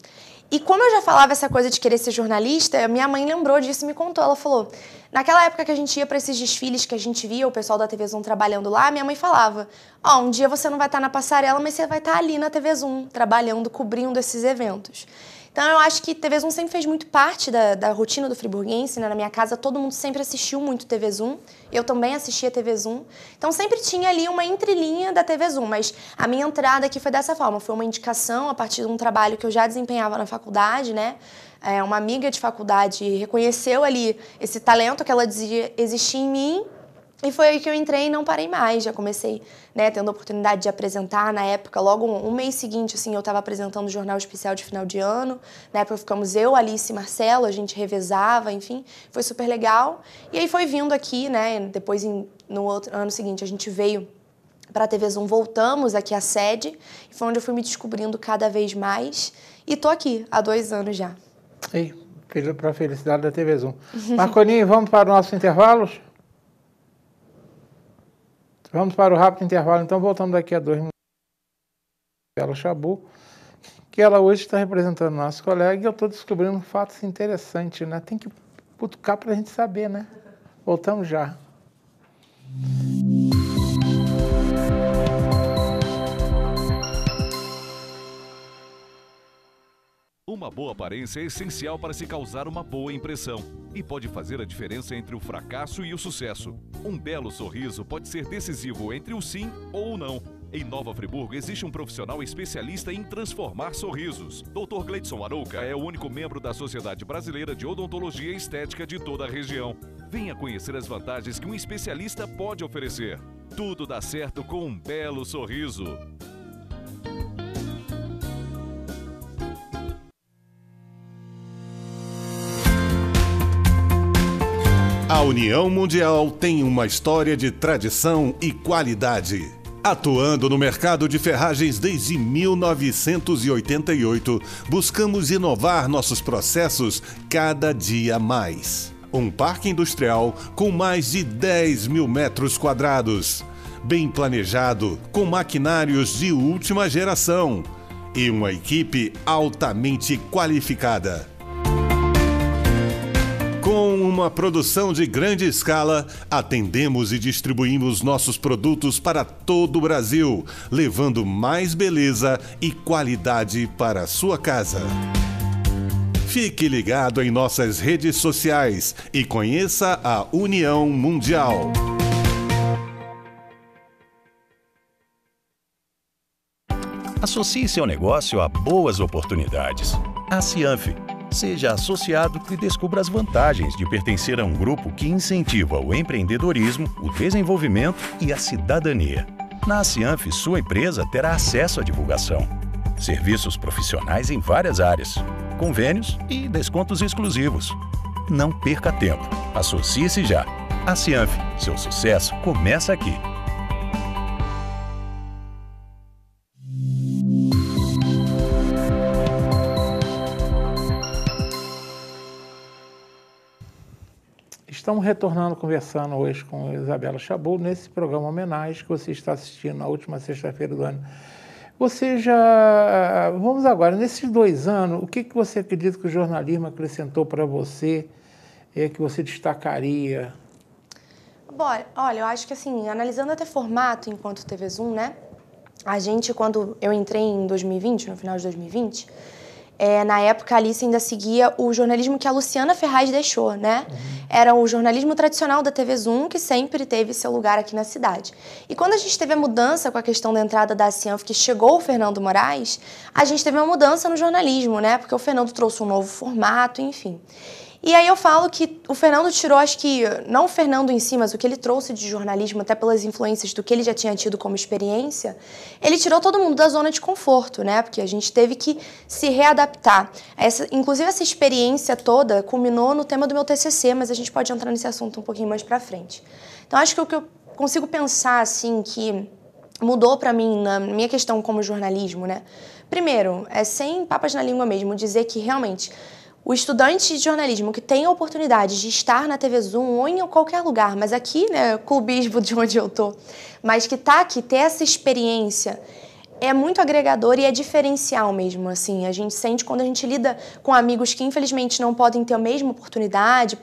E como eu já falava essa coisa de querer ser jornalista, minha mãe lembrou disso e me contou. Ela falou, naquela época que a gente ia para esses desfiles que a gente via, o pessoal da TV Zoom trabalhando lá, minha mãe falava, um dia você não vai estar na passarela, mas você vai estar ali na TV Zoom, trabalhando, cobrindo esses eventos. Então, eu acho que TV Zoom sempre fez muito parte da rotina do friburguense, né? Na minha casa, todo mundo sempre assistiu muito TV Zoom. Eu também assistia TV Zoom. Então, sempre tinha ali uma entrelinha da TV Zoom. Mas a minha entrada aqui foi dessa forma. Foi uma indicação a partir de um trabalho que eu já desempenhava na faculdade, né? Uma amiga de faculdade reconheceu ali esse talento que ela dizia existir em mim. E foi aí que eu entrei e não parei mais. Já comecei, né, tendo a oportunidade de apresentar. Na época, logo um mês seguinte, assim, eu estava apresentando o Jornal Especial de Final de Ano. Na época ficamos eu, Alice e Marcelo, a gente revezava, enfim. Foi super legal. E aí foi vindo aqui, né, depois no outro ano seguinte a gente veio para a TV Zoom, voltamos aqui à sede. E foi onde eu fui me descobrindo cada vez mais. E tô aqui há 2 anos já. E para a felicidade da TV Zoom. Marcolinho, vamos para os nossos intervalos? Vamos para o rápido intervalo, então voltamos daqui a 2 minutos. Isabela Chabu, que ela hoje está representando o nosso colega, e eu estou descobrindo fatos interessantes, né? Tem que cutucar para a gente saber, né? Voltamos já. Uma boa aparência é essencial para se causar uma boa impressão e pode fazer a diferença entre o fracasso e o sucesso. Um belo sorriso pode ser decisivo entre o sim ou o não. Em Nova Friburgo existe um profissional especialista em transformar sorrisos. Dr. Gleidson Arouca é o único membro da Sociedade Brasileira de Odontologia e Estética de toda a região. Venha conhecer as vantagens que um especialista pode oferecer. Tudo dá certo com um belo sorriso. A União Mundial tem uma história de tradição e qualidade. Atuando no mercado de ferragens desde 1988, buscamos inovar nossos processos cada dia mais. Um parque industrial com mais de 10 mil metros quadrados, bem planejado, com maquinários de última geração e uma equipe altamente qualificada. Com uma produção de grande escala, atendemos e distribuímos nossos produtos para todo o Brasil, levando mais beleza e qualidade para a sua casa. Fique ligado em nossas redes sociais e conheça a União Mundial. Associe seu negócio a boas oportunidades. A Cianf. Seja associado e descubra as vantagens de pertencer a um grupo que incentiva o empreendedorismo, o desenvolvimento e a cidadania. Na Cianf, sua empresa terá acesso à divulgação, serviços profissionais em várias áreas, convênios e descontos exclusivos. Não perca tempo. Associe-se já. A Cianf, seu sucesso começa aqui. Estamos retornando, conversando hoje com a Isabela Chabu, nesse programa homenagem que você está assistindo na última sexta-feira do ano. Você já... Vamos agora, nesses 2 anos, o que você acredita que o jornalismo acrescentou para você, que você destacaria? Bom, olha, eu acho que assim, analisando até formato enquanto TV Zoom, né? A gente, quando eu entrei em 2020, no final de 2020... na época, a Alice ainda seguia o jornalismo que a Luciana Ferraz deixou, né? Era o jornalismo tradicional da TV Zoom, que sempre teve seu lugar aqui na cidade. E quando a gente teve a mudança com a questão da entrada da Cianf, que chegou o Fernando Moraes, a gente teve uma mudança no jornalismo, né? Porque o Fernando trouxe um novo formato, enfim. E aí eu falo que o Fernando tirou, acho que, não o Fernando em si, mas o que ele trouxe de jornalismo, até pelas influências do que ele já tinha tido como experiência, ele tirou todo mundo da zona de conforto, né? Porque a gente teve que se readaptar. Inclusive, essa experiência toda culminou no tema do meu TCC, mas a gente pode entrar nesse assunto um pouquinho mais pra frente. Então, acho que o que eu consigo pensar, assim, que mudou pra mim na minha questão como jornalismo, né? Primeiro, sem papas na língua mesmo, dizer que realmente o estudante de jornalismo que tem a oportunidade de estar na TV Zoom ou em qualquer lugar, mas aqui, né, clubismo de onde eu tô, mas que tá aqui, ter essa experiência, é muito agregador e é diferencial mesmo, assim. A gente sente quando a gente lida com amigos que infelizmente não podem ter a mesma oportunidade,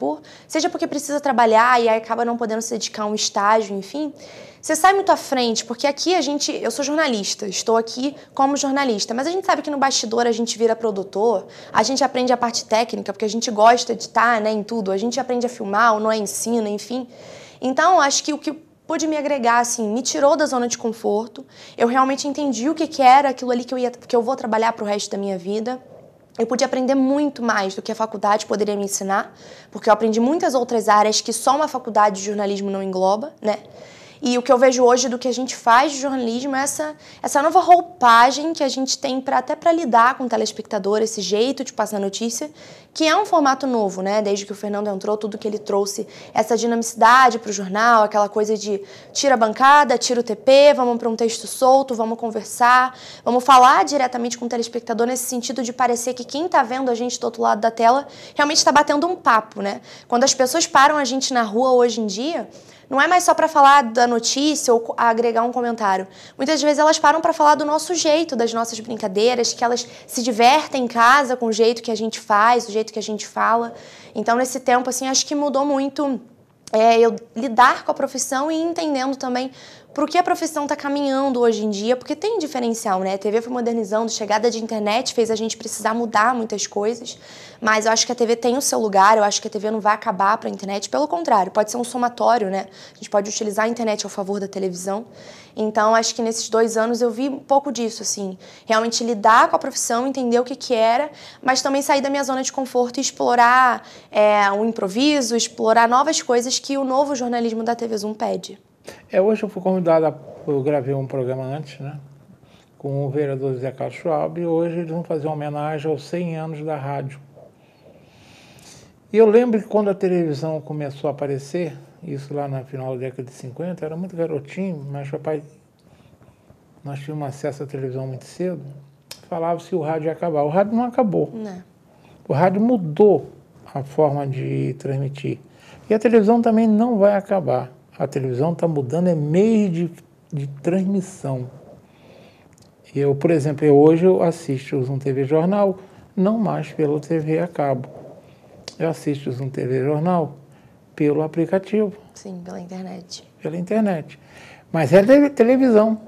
seja porque precisa trabalhar e aí acaba não podendo se dedicar a um estágio, enfim. Você sai muito à frente, porque aqui eu sou jornalista, estou aqui como jornalista, mas a gente sabe que no bastidor a gente vira produtor, a gente aprende a parte técnica, porque a gente gosta de estar, né, em tudo, a gente aprende a filmar, ou não é ensino, enfim. Então, acho que o que pôde me agregar, assim, me tirou da zona de conforto. Eu realmente entendi o que era aquilo ali que eu vou trabalhar pro resto da minha vida. Eu pude aprender muito mais do que a faculdade poderia me ensinar, porque eu aprendi muitas outras áreas que só uma faculdade de jornalismo não engloba, né? E o que eu vejo hoje do que a gente faz de jornalismo é essa nova roupagem que a gente tem até para lidar com o telespectador, esse jeito de passar notícia, que é um formato novo, né? Desde que o Fernando entrou, tudo que ele trouxe, essa dinamicidade para o jornal, aquela coisa de tira a bancada, tira o TP, vamos para um texto solto, vamos conversar, vamos falar diretamente com o telespectador nesse sentido de parecer que quem está vendo a gente do outro lado da tela realmente está batendo um papo, né? Quando as pessoas param a gente na rua hoje em dia, não é mais só para falar da notícia ou agregar um comentário. Muitas vezes elas param para falar do nosso jeito, das nossas brincadeiras, que elas se divertem em casa com o jeito que a gente faz, o jeito que a gente fala. Então, nesse tempo, assim, acho que mudou muito eu lidar com a profissão e entendendo também para o que a profissão está caminhando hoje em dia, porque tem diferencial, né? A TV foi modernizando, chegada de internet fez a gente precisar mudar muitas coisas, mas eu acho que a TV tem o seu lugar, eu acho que a TV não vai acabar para a internet, pelo contrário, pode ser um somatório, né? A gente pode utilizar a internet ao favor da televisão. Então, acho que nesses 2 anos eu vi um pouco disso, assim, realmente lidar com a profissão, entender o que era, mas também sair da minha zona de conforto e explorar um improviso, explorar novas coisas que o novo jornalismo da TV Zoom pede. Hoje eu fui convidado, eu gravei um programa antes, né, com o vereador Zé Carlos Schwab, e hoje eles vão fazer uma homenagem aos 100 anos da rádio. E eu lembro que quando a televisão começou a aparecer, isso lá no final da década de 50, era muito garotinho, mas papai, nós tínhamos acesso à televisão muito cedo, falava se o rádio ia acabar. O rádio não acabou. Não. O rádio mudou a forma de transmitir. E a televisão também não vai acabar. A televisão está mudando, é meio de transmissão. Eu, por exemplo, hoje eu assisto o Zoom TV Jornal, não mais pela TV a cabo. Eu assisto o Zoom TV Jornal pelo aplicativo. Sim, pela internet. Pela internet. Mas é televisão.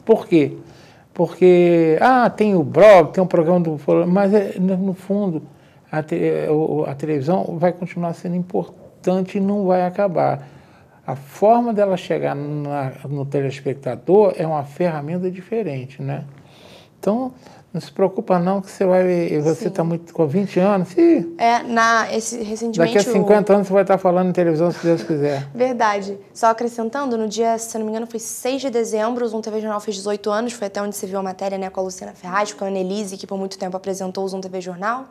Por quê? Porque, tem o blog, tem um programa do... Mas, no fundo, a televisão vai continuar sendo importante e não vai acabar. A forma dela chegar no telespectador é uma ferramenta diferente, né? Então, não se preocupa não que você está muito com 20 anos. Recentemente... Daqui a 50 anos você vai estar falando em televisão, se Deus quiser. Verdade. Só acrescentando, no dia, se não me engano, foi 6 de dezembro, o Zoom TV Jornal fez 18 anos, foi até onde você viu a matéria, né, com a Luciana Ferraz, com a Annelise, que por muito tempo apresentou o Zoom TV Jornal.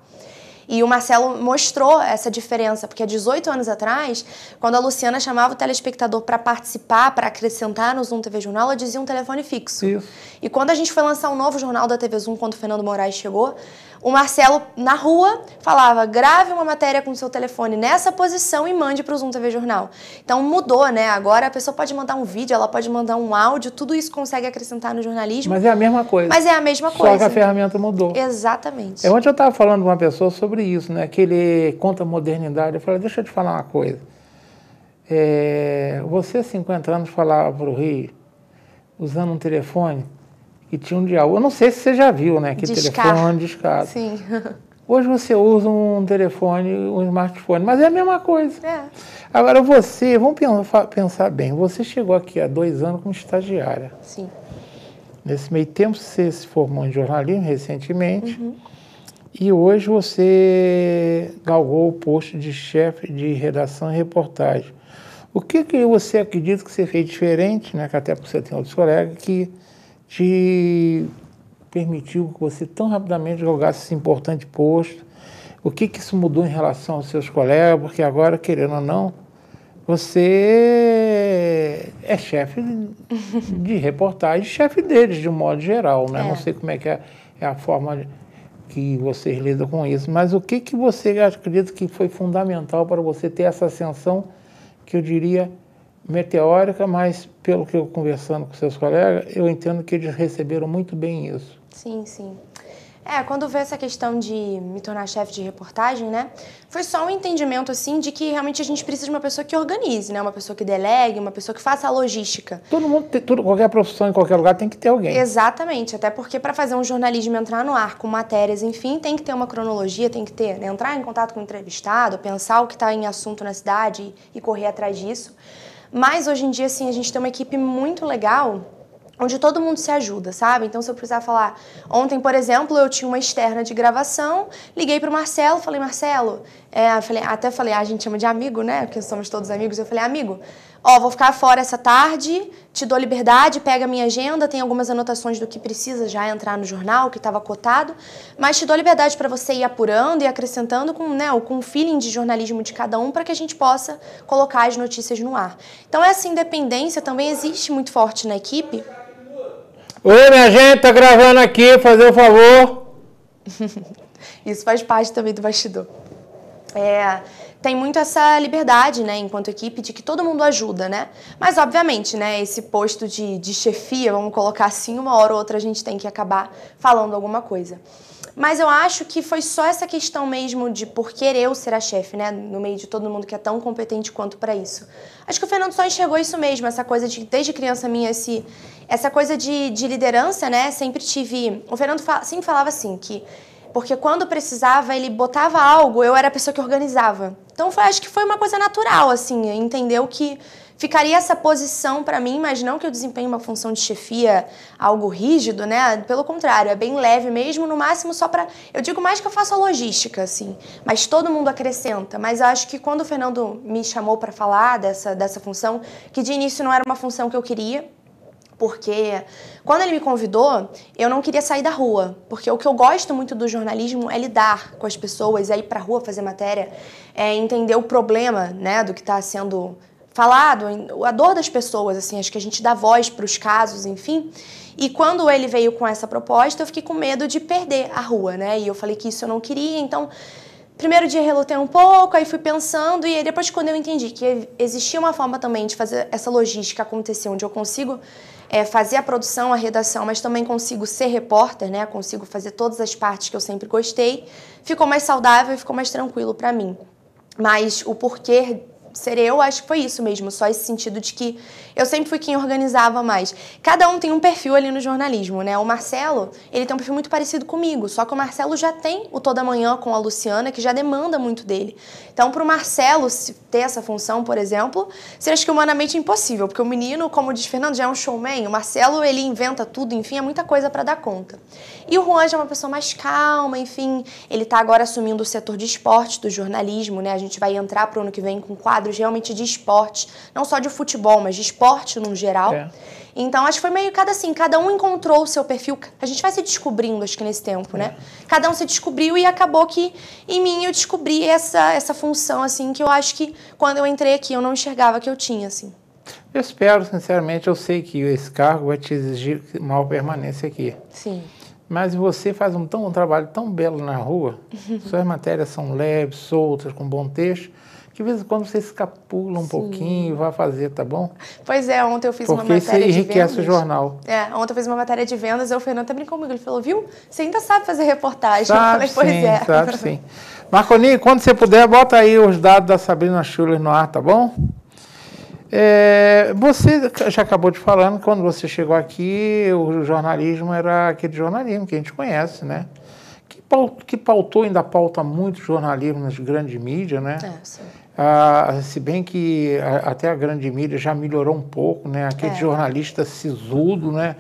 E o Marcelo mostrou essa diferença, porque há 18 anos atrás, quando a Luciana chamava o telespectador para participar, para acrescentar no Zoom TV Jornal, ela dizia um telefone fixo. Isso. E quando a gente foi lançar um novo jornal da TV Zoom, quando o Fernando Moraes chegou, o Marcelo, na rua, falava, grave uma matéria com o seu telefone nessa posição e mande para o Zoom TV Jornal. Então mudou, né? Agora a pessoa pode mandar um vídeo, ela pode mandar um áudio, tudo isso consegue acrescentar no jornalismo. Mas é a mesma coisa. Só que a ferramenta mudou. Exatamente. Ontem eu estava falando com uma pessoa sobre isso, né? Que ele conta a modernidade. Eu falei, deixa eu te falar uma coisa. Você, 50 anos, falava para o Rio, usando um telefone, e tinha um dial. Eu não sei se você já viu, né? Que telefone discado. Sim. Hoje você usa um telefone, um smartphone, mas é a mesma coisa. É. Agora vamos pensar bem, você chegou aqui há 2 anos como estagiária. Sim. Nesse meio tempo você se formou em jornalismo recentemente, e hoje você galgou o posto de chefe de redação e reportagem. O que você acredita que você fez diferente, né? Que até porque você tem outros colegas, que te permitiu que você tão rapidamente jogasse esse importante posto? O que isso mudou em relação aos seus colegas? Porque agora, querendo ou não, você é chefe de reportagem, chefe deles, de um modo geral, né? Não sei como é que é a forma que vocês lidam com isso, mas o que você acredita que foi fundamental para você ter essa ascensão, que eu diria meteórica, mas pelo que eu conversando com seus colegas, eu entendo que eles receberam muito bem isso. Sim, sim. Quando veio essa questão de me tornar chefe de reportagem, né, foi só um entendimento, assim, de que realmente a gente precisa de uma pessoa que organize, né, uma pessoa que delegue, uma pessoa que faça a logística. Todo mundo, qualquer profissão, em qualquer lugar, tem que ter alguém. Exatamente, até porque para fazer um jornalismo entrar no ar com matérias, enfim, tem que ter uma cronologia, tem que ter, né, entrar em contato com o entrevistado, pensar o que está em assunto na cidade e correr atrás disso. Mas hoje em dia, assim, a gente tem uma equipe muito legal, onde todo mundo se ajuda, sabe? Então, se eu precisar falar... Ontem, por exemplo, eu tinha uma externa de gravação, liguei pro Marcelo, falei, Marcelo... até falei, a gente chama de amigo, né? Porque somos todos amigos. Eu falei, amigo, vou ficar fora essa tarde, te dou liberdade, pega a minha agenda, tem algumas anotações do que precisa já entrar no jornal, que estava cotado, mas te dou liberdade para você ir apurando e acrescentando com o feeling de jornalismo de cada um para que a gente possa colocar as notícias no ar. Então, essa independência também existe muito forte na equipe. Oi, minha gente, tá gravando aqui, fazer o favor. Isso faz parte também do bastidor. Tem muito essa liberdade, né, enquanto equipe, de que todo mundo ajuda, né? Mas, obviamente, né, esse posto de chefia, vamos colocar assim, uma hora ou outra a gente tem que acabar falando alguma coisa. Mas eu acho que foi só essa questão mesmo de por querer eu ser a chefe, né? No meio de todo mundo que é tão competente quanto para isso. Acho que o Fernando só enxergou isso mesmo, essa coisa de, desde criança minha, essa coisa de liderança, né? Sempre tive... O Fernando sempre falava assim, que... Porque quando precisava, ele botava algo, eu era a pessoa que organizava. Então, acho que foi uma coisa natural, assim, entendeu que ficaria essa posição para mim, mas não que eu desempenhe uma função de chefia, algo rígido, né? Pelo contrário, é bem leve mesmo, no máximo só para... Eu digo mais que eu faço a logística, assim, mas todo mundo acrescenta. Mas eu acho que quando o Fernando me chamou para falar dessa função, que de início não era uma função que eu queria, porque quando ele me convidou, eu não queria sair da rua, porque o que eu gosto muito do jornalismo é lidar com as pessoas, é ir pra rua fazer matéria, é entender o problema, né, do que está sendo falado, a dor das pessoas, assim, acho que a gente dá voz para os casos, enfim. E quando ele veio com essa proposta, eu fiquei com medo de perder a rua, né, e eu falei que isso eu não queria, então... Primeiro dia relutei um pouco, aí fui pensando, e aí depois quando eu entendi que existia uma forma também de fazer essa logística acontecer, onde eu consigo fazer a produção, a redação, mas também consigo ser repórter, né? Consigo fazer todas as partes que eu sempre gostei, ficou mais saudável e ficou mais tranquilo para mim. Mas o porquê ser eu, acho que foi isso mesmo, só esse sentido de que eu sempre fui quem organizava mais. Cada um tem um perfil ali no jornalismo, né? O Marcelo, ele tem um perfil muito parecido comigo, só que o Marcelo já tem o Toda Manhã com a Luciana, que já demanda muito dele. Então, para o Marcelo ter essa função, por exemplo, seria acho que humanamente impossível, porque o menino, como diz Fernando, já é um showman, o Marcelo, ele inventa tudo, enfim, é muita coisa para dar conta. E o Juan já é uma pessoa mais calma, enfim, ele está agora assumindo o setor de esporte do jornalismo, né? A gente vai entrar para o ano que vem com quadros realmente de esporte, não só de futebol, mas de esporte no geral. Então, acho que foi meio cada um encontrou o seu perfil. A gente vai se descobrindo, acho que nesse tempo, né? Cada um se descobriu e acabou que, em mim, eu descobri essa função, assim, que eu acho que, quando eu entrei aqui, eu não enxergava que eu tinha, assim. Eu espero, sinceramente, eu sei que esse cargo vai te exigir maior permanência aqui. Sim. Mas você faz um trabalho tão belo na rua, suas matérias são leves, soltas, com bom texto, que de vez em quando você escapula um pouquinho e vai fazer, tá bom? Pois é, ontem eu fiz uma matéria de vendas. Porque isso enriquece o jornal. Ontem eu fiz uma matéria de vendas e o Fernando até brincou comigo. Ele falou, viu, você ainda sabe fazer reportagem. Sabe, eu falei, pois sim, é. sabe sim. Marconinho, quando você puder, bota aí os dados da Sabrina Schuller no ar, tá bom? Você já acabou de falando, quando você chegou aqui, o jornalismo era aquele jornalismo que a gente conhece, né? Que pautou, ainda pauta muito jornalismo nas grandes mídias, né? Sim. Se bem que até a grande mídia já melhorou um pouco, né? Aquele jornalista sisudo, né?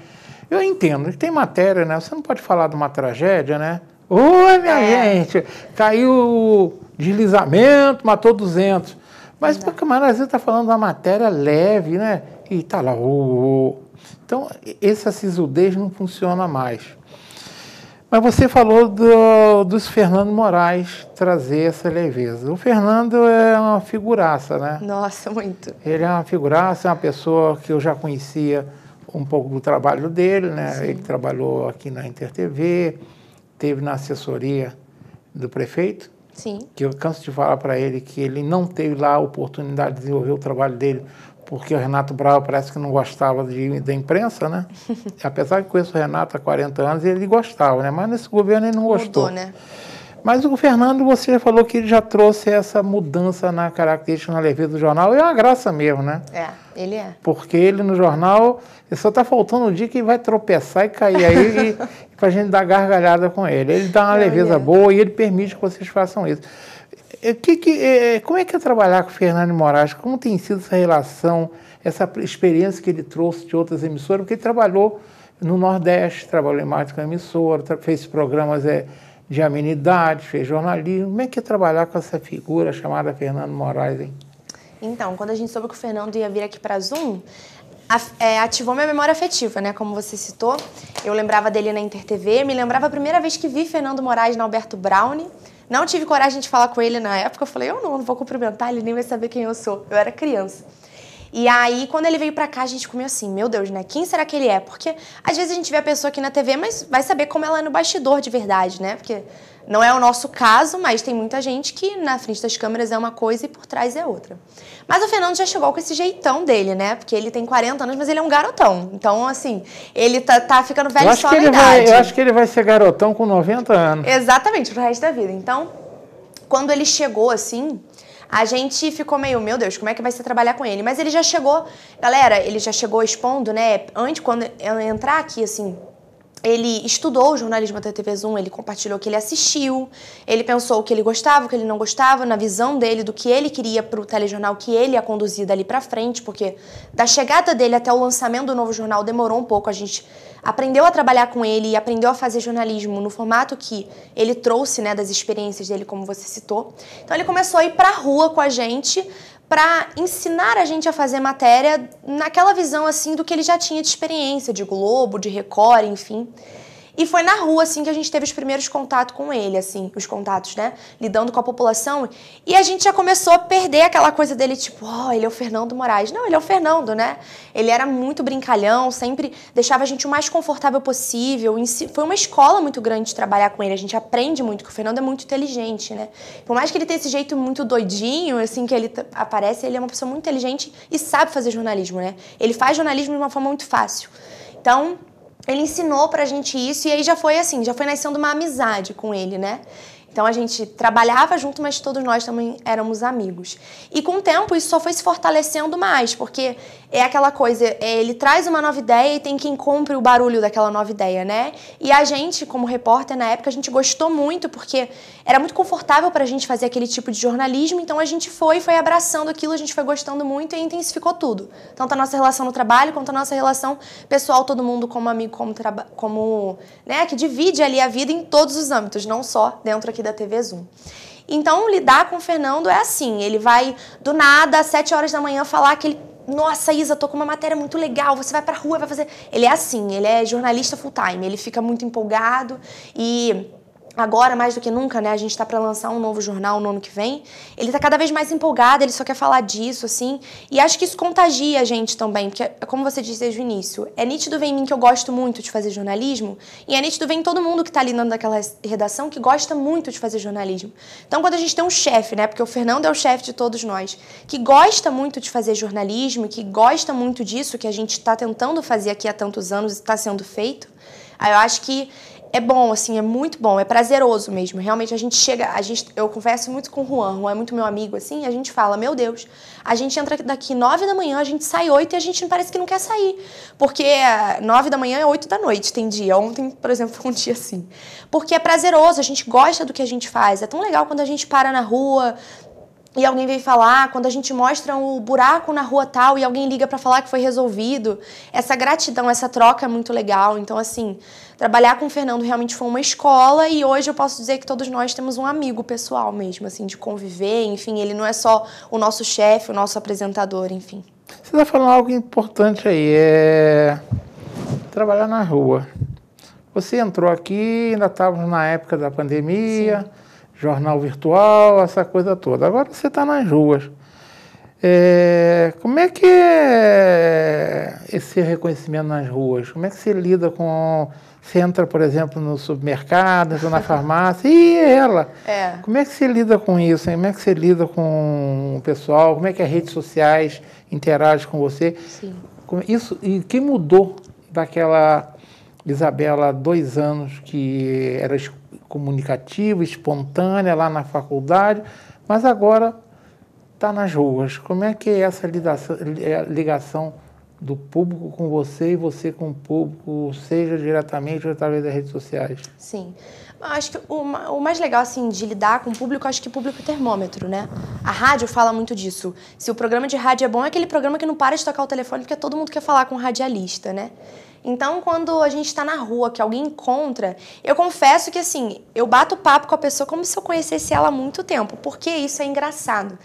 Eu entendo que tem matéria, né? Você não pode falar de uma tragédia, né? Oi, minha gente! Caiu deslizamento, matou 200. Mas o camarada está falando de uma matéria leve, né? E tá lá. Então, essa sisudez não funciona mais. Mas você falou dos Fernando Moraes trazer essa leveza. O Fernando é uma figuraça, né? Nossa, muito. Ele é uma figuraça, é uma pessoa que eu já conhecia um pouco do trabalho dele, né? Sim. Ele trabalhou aqui na InterTV, teve na assessoria do prefeito. Sim. Que eu canso de falar para ele que ele não teve lá a oportunidade de desenvolver o trabalho dele porque o Renato Brau parece que não gostava da imprensa, né? Apesar que conheço o Renato há 40 anos, ele gostava, né? Mas nesse governo ele não gostou. Mudou, né? Mas o Fernando, você já falou que ele já trouxe essa mudança na característica, na leveza do jornal. É uma graça mesmo, né? É, ele é. Porque ele no jornal, só está faltando o dia que vai tropeçar e cair aí e para a gente dar gargalhada com ele. Ele dá uma leveza boa e ele permite que vocês façam isso. Como é que é trabalhar com o Fernando de Moraes? Como tem sido essa relação, essa experiência que ele trouxe de outras emissoras? Porque ele trabalhou no Nordeste, trabalhou em mais de uma emissora, fez programas de amenidades, fez jornalismo. Como é que é trabalhar com essa figura chamada Fernando Moraes, hein? Então, quando a gente soube que o Fernando ia vir aqui para Zoom, ativou minha memória afetiva, né? Como você citou, eu lembrava dele na InterTV, me lembrava a primeira vez que vi Fernando Moraes na Alberto Brownie. Não tive coragem de falar com ele na época, eu falei, eu não vou cumprimentar, ele nem vai saber quem eu sou. Eu era criança. E aí, quando ele veio pra cá, a gente comeu assim, meu Deus, né? Quem será que ele é? Porque às vezes a gente vê a pessoa aqui na TV, mas vai saber como ela é no bastidor de verdade, né? Porque não é o nosso caso, mas tem muita gente que na frente das câmeras é uma coisa e por trás é outra. Mas o Fernando já chegou com esse jeitão dele, né? Porque ele tem 40 anos, mas ele é um garotão. Então, assim, ele tá ficando velho só na idade. Eu acho que ele vai ser garotão com 90 anos. Exatamente, pro resto da vida. Então, quando ele chegou, assim, a gente ficou meio, meu Deus, como é que vai ser trabalhar com ele? Mas ele já chegou, galera, ele já chegou expondo, né? Antes, quando eu entrar aqui, assim, ele estudou o jornalismo da TV Zoom, ele compartilhou o que ele assistiu, ele pensou o que ele gostava, o que ele não gostava, na visão dele, do que ele queria pro telejornal, que ele ia conduzir dali pra frente, porque da chegada dele até o lançamento do novo jornal demorou um pouco, a gente aprendeu a trabalhar com ele e aprendeu a fazer jornalismo no formato que ele trouxe, né, das experiências dele, como você citou. Então ele começou a ir pra rua com a gente para ensinar a gente a fazer matéria naquela visão, assim, do que ele já tinha de experiência, de Globo, de Record, enfim. E foi na rua, assim, que a gente teve os primeiros contatos com ele, assim, os contatos, né? Lidando com a população. E a gente já começou a perder aquela coisa dele, tipo, ele é o Fernando Moraes. Não, ele é o Fernando, né? Ele era muito brincalhão, sempre deixava a gente o mais confortável possível. Foi uma escola muito grande de trabalhar com ele. A gente aprende muito, que o Fernando é muito inteligente, né? Por mais que ele tenha esse jeito muito doidinho, assim, que ele aparece, ele é uma pessoa muito inteligente e sabe fazer jornalismo, né? Ele faz jornalismo de uma forma muito fácil. Então, ele ensinou pra gente isso e aí já foi assim, já foi nascendo uma amizade com ele, né? Então a gente trabalhava junto, mas todos nós também éramos amigos. E com o tempo isso só foi se fortalecendo mais, porque é aquela coisa, ele traz uma nova ideia e tem quem compre o barulho daquela nova ideia, né? E a gente, como repórter na época, a gente gostou muito, porque era muito confortável pra gente fazer aquele tipo de jornalismo, então a gente foi abraçando aquilo, a gente foi gostando muito e intensificou tudo. Tanto a nossa relação no trabalho, quanto a nossa relação pessoal, todo mundo como amigo, como né, que divide ali a vida em todos os âmbitos, não só dentro aqui da TV Zoom. Então, lidar com o Fernando é assim, ele vai do nada, às 7 horas da manhã, falar que ele, nossa, Isa, tô com uma matéria muito legal, você vai pra rua, vai fazer... Ele é assim, ele é jornalista full time, ele fica muito empolgado e... Agora, mais do que nunca, né, a gente tá para lançar um novo jornal no ano que vem, ele tá cada vez mais empolgado, ele só quer falar disso, assim, e acho que isso contagia a gente também, porque, como você disse desde o início, é nítido ver em mim que eu gosto muito de fazer jornalismo, e é nítido ver em todo mundo que tá ali dentro daquela redação que gosta muito de fazer jornalismo. Então, quando a gente tem um chefe, né, porque o Fernando é o chefe de todos nós, que gosta muito de fazer jornalismo, que gosta muito disso que a gente tá tentando fazer aqui há tantos anos e está sendo feito, aí eu acho que é bom, assim, é muito bom, é prazeroso mesmo. Realmente a gente chega, eu converso muito com o Juan é muito meu amigo, assim, a gente fala, meu Deus, a gente entra daqui 9 da manhã, a gente sai 8 e a gente parece que não quer sair. Porque 9 da manhã é 8 da noite, tem dia. Ontem, por exemplo, foi um dia assim. Porque é prazeroso, a gente gosta do que a gente faz. É tão legal quando a gente para na rua e alguém vem falar, quando a gente mostra o buraco na rua tal e alguém liga pra falar que foi resolvido. Essa gratidão, essa troca é muito legal. Então, assim, trabalhar com o Fernando realmente foi uma escola e hoje eu posso dizer que todos nós temos um amigo pessoal mesmo, assim, de conviver, enfim, ele não é só o nosso chefe, o nosso apresentador, enfim. Você está falando algo importante aí, é trabalhar na rua. Você entrou aqui, ainda estávamos na época da pandemia, sim, jornal virtual, essa coisa toda. Agora você está nas ruas. Como é que é esse reconhecimento nas ruas? Como é que você lida com... Você entra, por exemplo, no supermercado, entra na farmácia, e ela? Como é que você lida com isso? Hein? Como é que você lida com o pessoal? Como é que as redes sociais interagem com você? Sim. Isso, e o que mudou daquela Isabela há 2 anos, que era comunicativa, espontânea lá na faculdade, mas agora está nas ruas? Como é que é essa ligação do público com você e você com o público, seja diretamente ou através das redes sociais? Sim. Eu acho que o mais legal, assim, de lidar com o público, acho que o público é termômetro, né? A rádio fala muito disso. Se o programa de rádio é bom, é aquele programa que não para de tocar o telefone, porque todo mundo quer falar com o radialista, né? Então, quando a gente está na rua, que alguém encontra, eu confesso que, assim, eu bato papo com a pessoa como se eu conhecesse ela há muito tempo, porque isso é engraçado.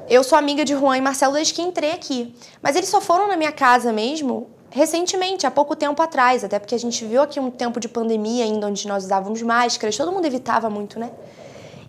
Eu sou amiga de Juan e Marcelo desde que entrei aqui, mas eles só foram na minha casa mesmo recentemente, há pouco tempo atrás, até porque a gente viu aqui um tempo de pandemia ainda, onde nós usávamos máscaras, todo mundo evitava muito, né?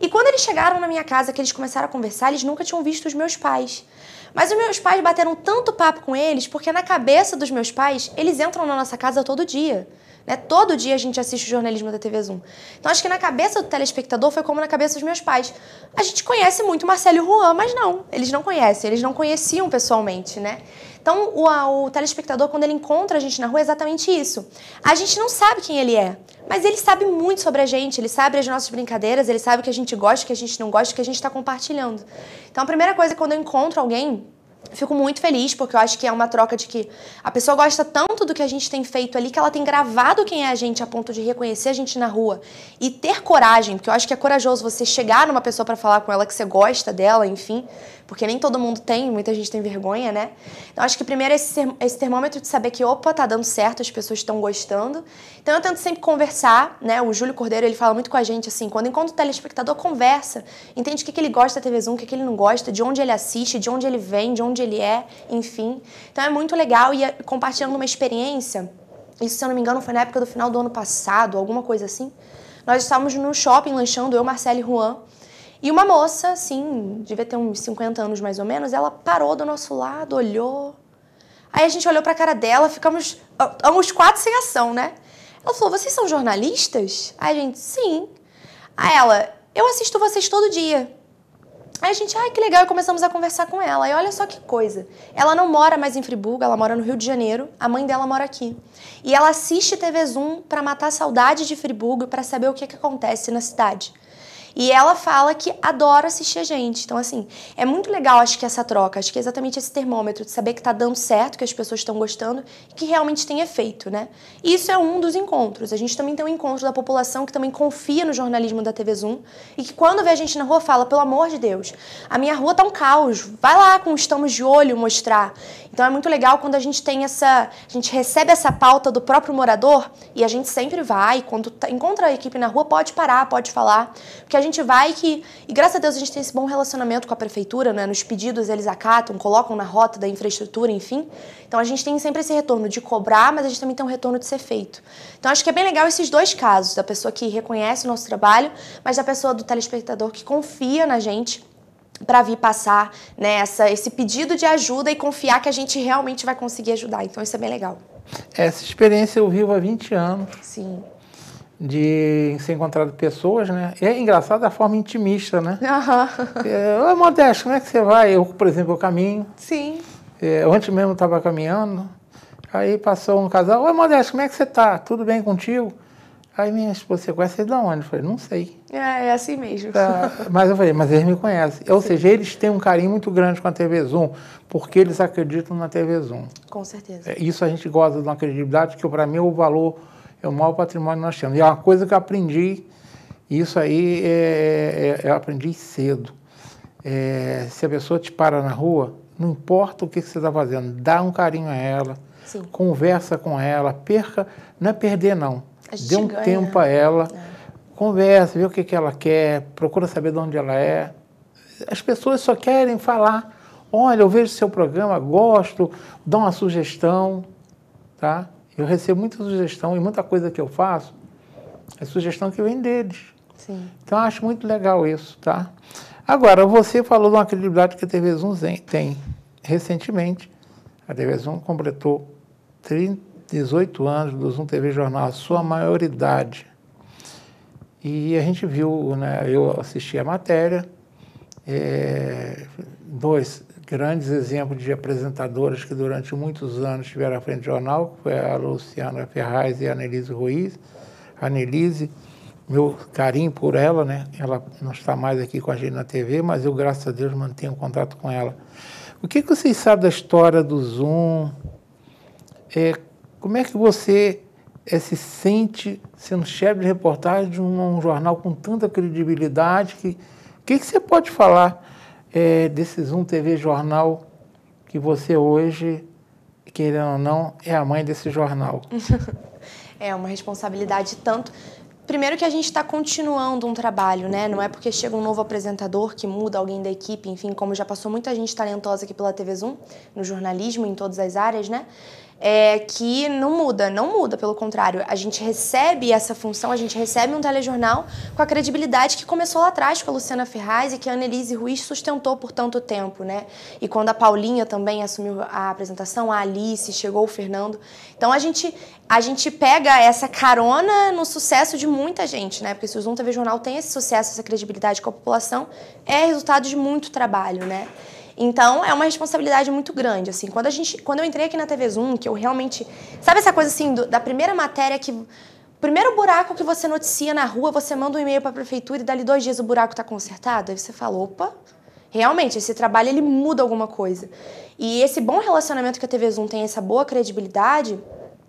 E quando eles chegaram na minha casa, que eles começaram a conversar, eles nunca tinham visto os meus pais. Mas os meus pais bateram tanto papo com eles, porque na cabeça dos meus pais, eles entram na nossa casa todo dia. Né? Todo dia a gente assiste o jornalismo da TV Zoom. Então acho que na cabeça do telespectador foi como na cabeça dos meus pais. A gente conhece muito Marcelo e Juan, mas não, eles não conhecem, eles não conheciam pessoalmente, né? Então o telespectador, quando ele encontra a gente na rua, é exatamente isso. A gente não sabe quem ele é, mas ele sabe muito sobre a gente, ele sabe as nossas brincadeiras, ele sabe o que a gente gosta, o que a gente não gosta, o que a gente está compartilhando. Então a primeira coisa, quando eu encontro alguém, fico muito feliz, porque eu acho que é uma troca de que a pessoa gosta tanto do que a gente tem feito ali, que ela tem gravado quem é a gente a ponto de reconhecer a gente na rua e ter coragem, porque eu acho que é corajoso você chegar numa pessoa para falar com ela que você gosta dela, enfim, porque nem todo mundo tem, muita gente tem vergonha, né? Então acho que primeiro esse termômetro de saber que, opa, tá dando certo, as pessoas estão gostando. Então eu tento sempre conversar, né? O Júlio Cordeiro, ele fala muito com a gente, assim, quando encontra o telespectador, conversa, entende o que ele gosta da TV Zoom, o que ele não gosta, de onde ele assiste, de onde ele vem, de onde ele é, enfim. Então é muito legal e compartilhando uma experiência, isso, se eu não me engano, foi na época do final do ano passado, alguma coisa assim. Nós estávamos no shopping lanchando, eu, Marcelo e Juan, e uma moça, assim, devia ter uns 50 anos mais ou menos, ela parou do nosso lado, olhou. Aí a gente olhou pra cara dela, ficamos uns 4 sem ação, né? Ela falou, vocês são jornalistas? Aí a gente, sim. Aí ela, eu assisto vocês todo dia. Aí a gente, ai, que legal, e começamos a conversar com ela. E olha só que coisa, ela não mora mais em Friburgo, ela mora no Rio de Janeiro, a mãe dela mora aqui. E ela assiste TV Zoom pra matar a saudade de Friburgo e pra saber o que acontece na cidade. E ela fala que adora assistir a gente. Então, assim, é muito legal, acho que essa troca. Acho que é exatamente esse termômetro de saber que tá dando certo, que as pessoas estão gostando e que realmente tem efeito, né? E isso é um dos encontros. A gente também tem um encontro da população que também confia no jornalismo da TV Zoom e que quando vê a gente na rua fala, pelo amor de Deus, a minha rua tá um caos. Vai lá com Estamos de Olho mostrar. Então é muito legal quando a gente tem a gente recebe essa pauta do próprio morador e a gente sempre vai, quando encontra a equipe na rua, pode parar, pode falar, porque a gente vai e graças a Deus a gente tem esse bom relacionamento com a prefeitura, né? Nos pedidos eles acatam, colocam na rota da infraestrutura, enfim. Então a gente tem sempre esse retorno de cobrar, mas a gente também tem um retorno de ser feito. Então acho que é bem legal esses dois casos, da pessoa que reconhece o nosso trabalho, mas da pessoa do telespectador que confia na gente para vir passar, né, esse pedido de ajuda e confiar que a gente realmente vai conseguir ajudar. Então isso é bem legal. Essa experiência eu vivo há 20 anos. Sim. De ser encontrado pessoas, né? E é engraçado da forma intimista, né? Uhum. Oi, Modesto, como é que você vai? Eu, por exemplo, eu caminho. Sim. Ontem mesmo eu estava caminhando, aí passou um casal. Oi, Modesto, como é que você tá? Tudo bem contigo? Aí minha esposa, você conhece ele de onde? Eu falei, não sei. É assim mesmo. Mas eu falei, mas eles me conhecem. Ou seja, eles têm um carinho muito grande com a TV Zoom, porque eles acreditam na TV Zoom. Com certeza. Isso a gente gosta de uma credibilidade, que para mim o valor é o maior patrimônio que nós temos. E é uma coisa que eu aprendi, isso aí eu aprendi cedo. Se a pessoa te para na rua, não importa o que você está fazendo, dá um carinho a ela, Sim. Conversa com ela, não é perder não, dê um tempo a ela, conversa, vê o que ela quer, procura saber de onde ela é. As pessoas só querem falar, olha, eu vejo seu programa, gosto, dá uma sugestão, tá? Eu recebo muita sugestão e muita coisa que eu faço é sugestão que vem deles. Sim. Então, eu acho muito legal isso, tá? Agora, você falou de uma credibilidade que a TV Zoom tem. Recentemente, a TV Zoom completou 18 anos do Zoom TV Jornal, a sua maioridade. E a gente viu, né, eu assisti a matéria, dois grandes exemplos de apresentadoras que durante muitos anos estiveram à frente do jornal, que foi a Luciana Ferraz e a Anelise Ruiz. A Anelise, meu carinho por ela, né? Ela não está mais aqui com a gente na TV, mas eu, graças a Deus, mantenho contato com ela. O que vocês sabem da história do Zoom? Como é que você se sente sendo chefe de reportagem de um jornal com tanta credibilidade? O que você pode falar desse Zoom TV Jornal, que você hoje, querendo ou não, é a mãe desse jornal? É uma responsabilidade tanto... Primeiro que a gente está continuando um trabalho, né? Não é porque chega um novo apresentador que muda alguém da equipe, enfim, como já passou muita gente talentosa aqui pela TV Zoom, no jornalismo, em todas as áreas, né? Que não muda, pelo contrário. A gente recebe essa função, a gente recebe um telejornal com a credibilidade que começou lá atrás com a Luciana Ferraz e que a Anelise Ruiz sustentou por tanto tempo, né? E quando a Paulinha também assumiu a apresentação, a Alice, chegou o Fernando. Então a gente pega essa carona no sucesso de muita gente, né? Porque se o Zoom TV Jornal tem esse sucesso, essa credibilidade com a população, é resultado de muito trabalho, né? Então, é uma responsabilidade muito grande, assim. Quando eu entrei aqui na TV Zoom, que eu realmente... Sabe essa coisa, assim, da primeira matéria que... O primeiro buraco que você noticia na rua, você manda um e-mail para a prefeitura e dali 2 dias o buraco está consertado? Aí você fala, opa, realmente, esse trabalho, ele muda alguma coisa. E esse bom relacionamento que a TV Zoom tem, essa boa credibilidade,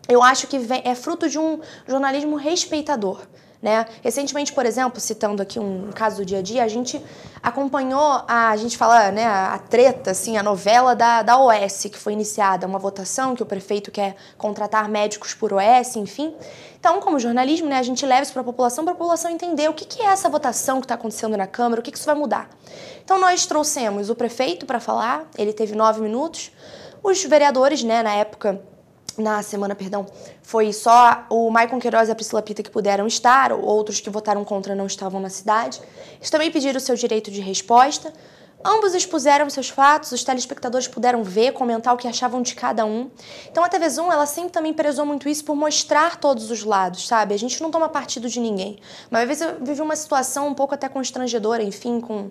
eu acho que é fruto de um jornalismo respeitador. Né? Recentemente, por exemplo, citando aqui um caso do dia a dia, a gente acompanhou, a gente fala, né, a treta, assim, a novela da OS, que foi iniciada, uma votação que o prefeito quer contratar médicos por OS, enfim. Então, como jornalismo, né, a gente leva isso para a população entender o que é essa votação que está acontecendo na Câmara, o que isso vai mudar. Então, nós trouxemos o prefeito para falar, ele teve 9 minutos, os vereadores, né, na semana, foi só o Maicon Queiroz e a Priscila Pita que puderam estar, outros que votaram contra não estavam na cidade. Eles também pediram o seu direito de resposta. Ambos expuseram seus fatos, os telespectadores puderam ver, comentar o que achavam de cada um. Então a TV Zoom, ela sempre também prezou muito isso por mostrar todos os lados, sabe? A gente não toma partido de ninguém. Uma vez eu vivi uma situação um pouco até constrangedora, enfim, com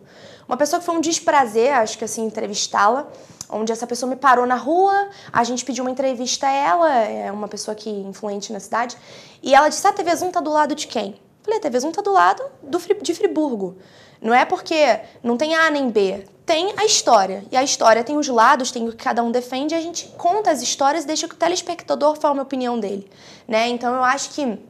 uma pessoa que foi um desprazer, acho que assim, entrevistá-la, onde essa pessoa me parou na rua, a gente pediu uma entrevista a ela, é uma pessoa que influente na cidade, e ela disse, a TV Zoom tá do lado de quem? Eu falei, a TV Zoom tá do lado de Friburgo. Não é porque não tem A nem B, tem a história. E a história tem os lados, tem o que cada um defende, e a gente conta as histórias e deixa que o telespectador forme a opinião dele, né? Então eu acho que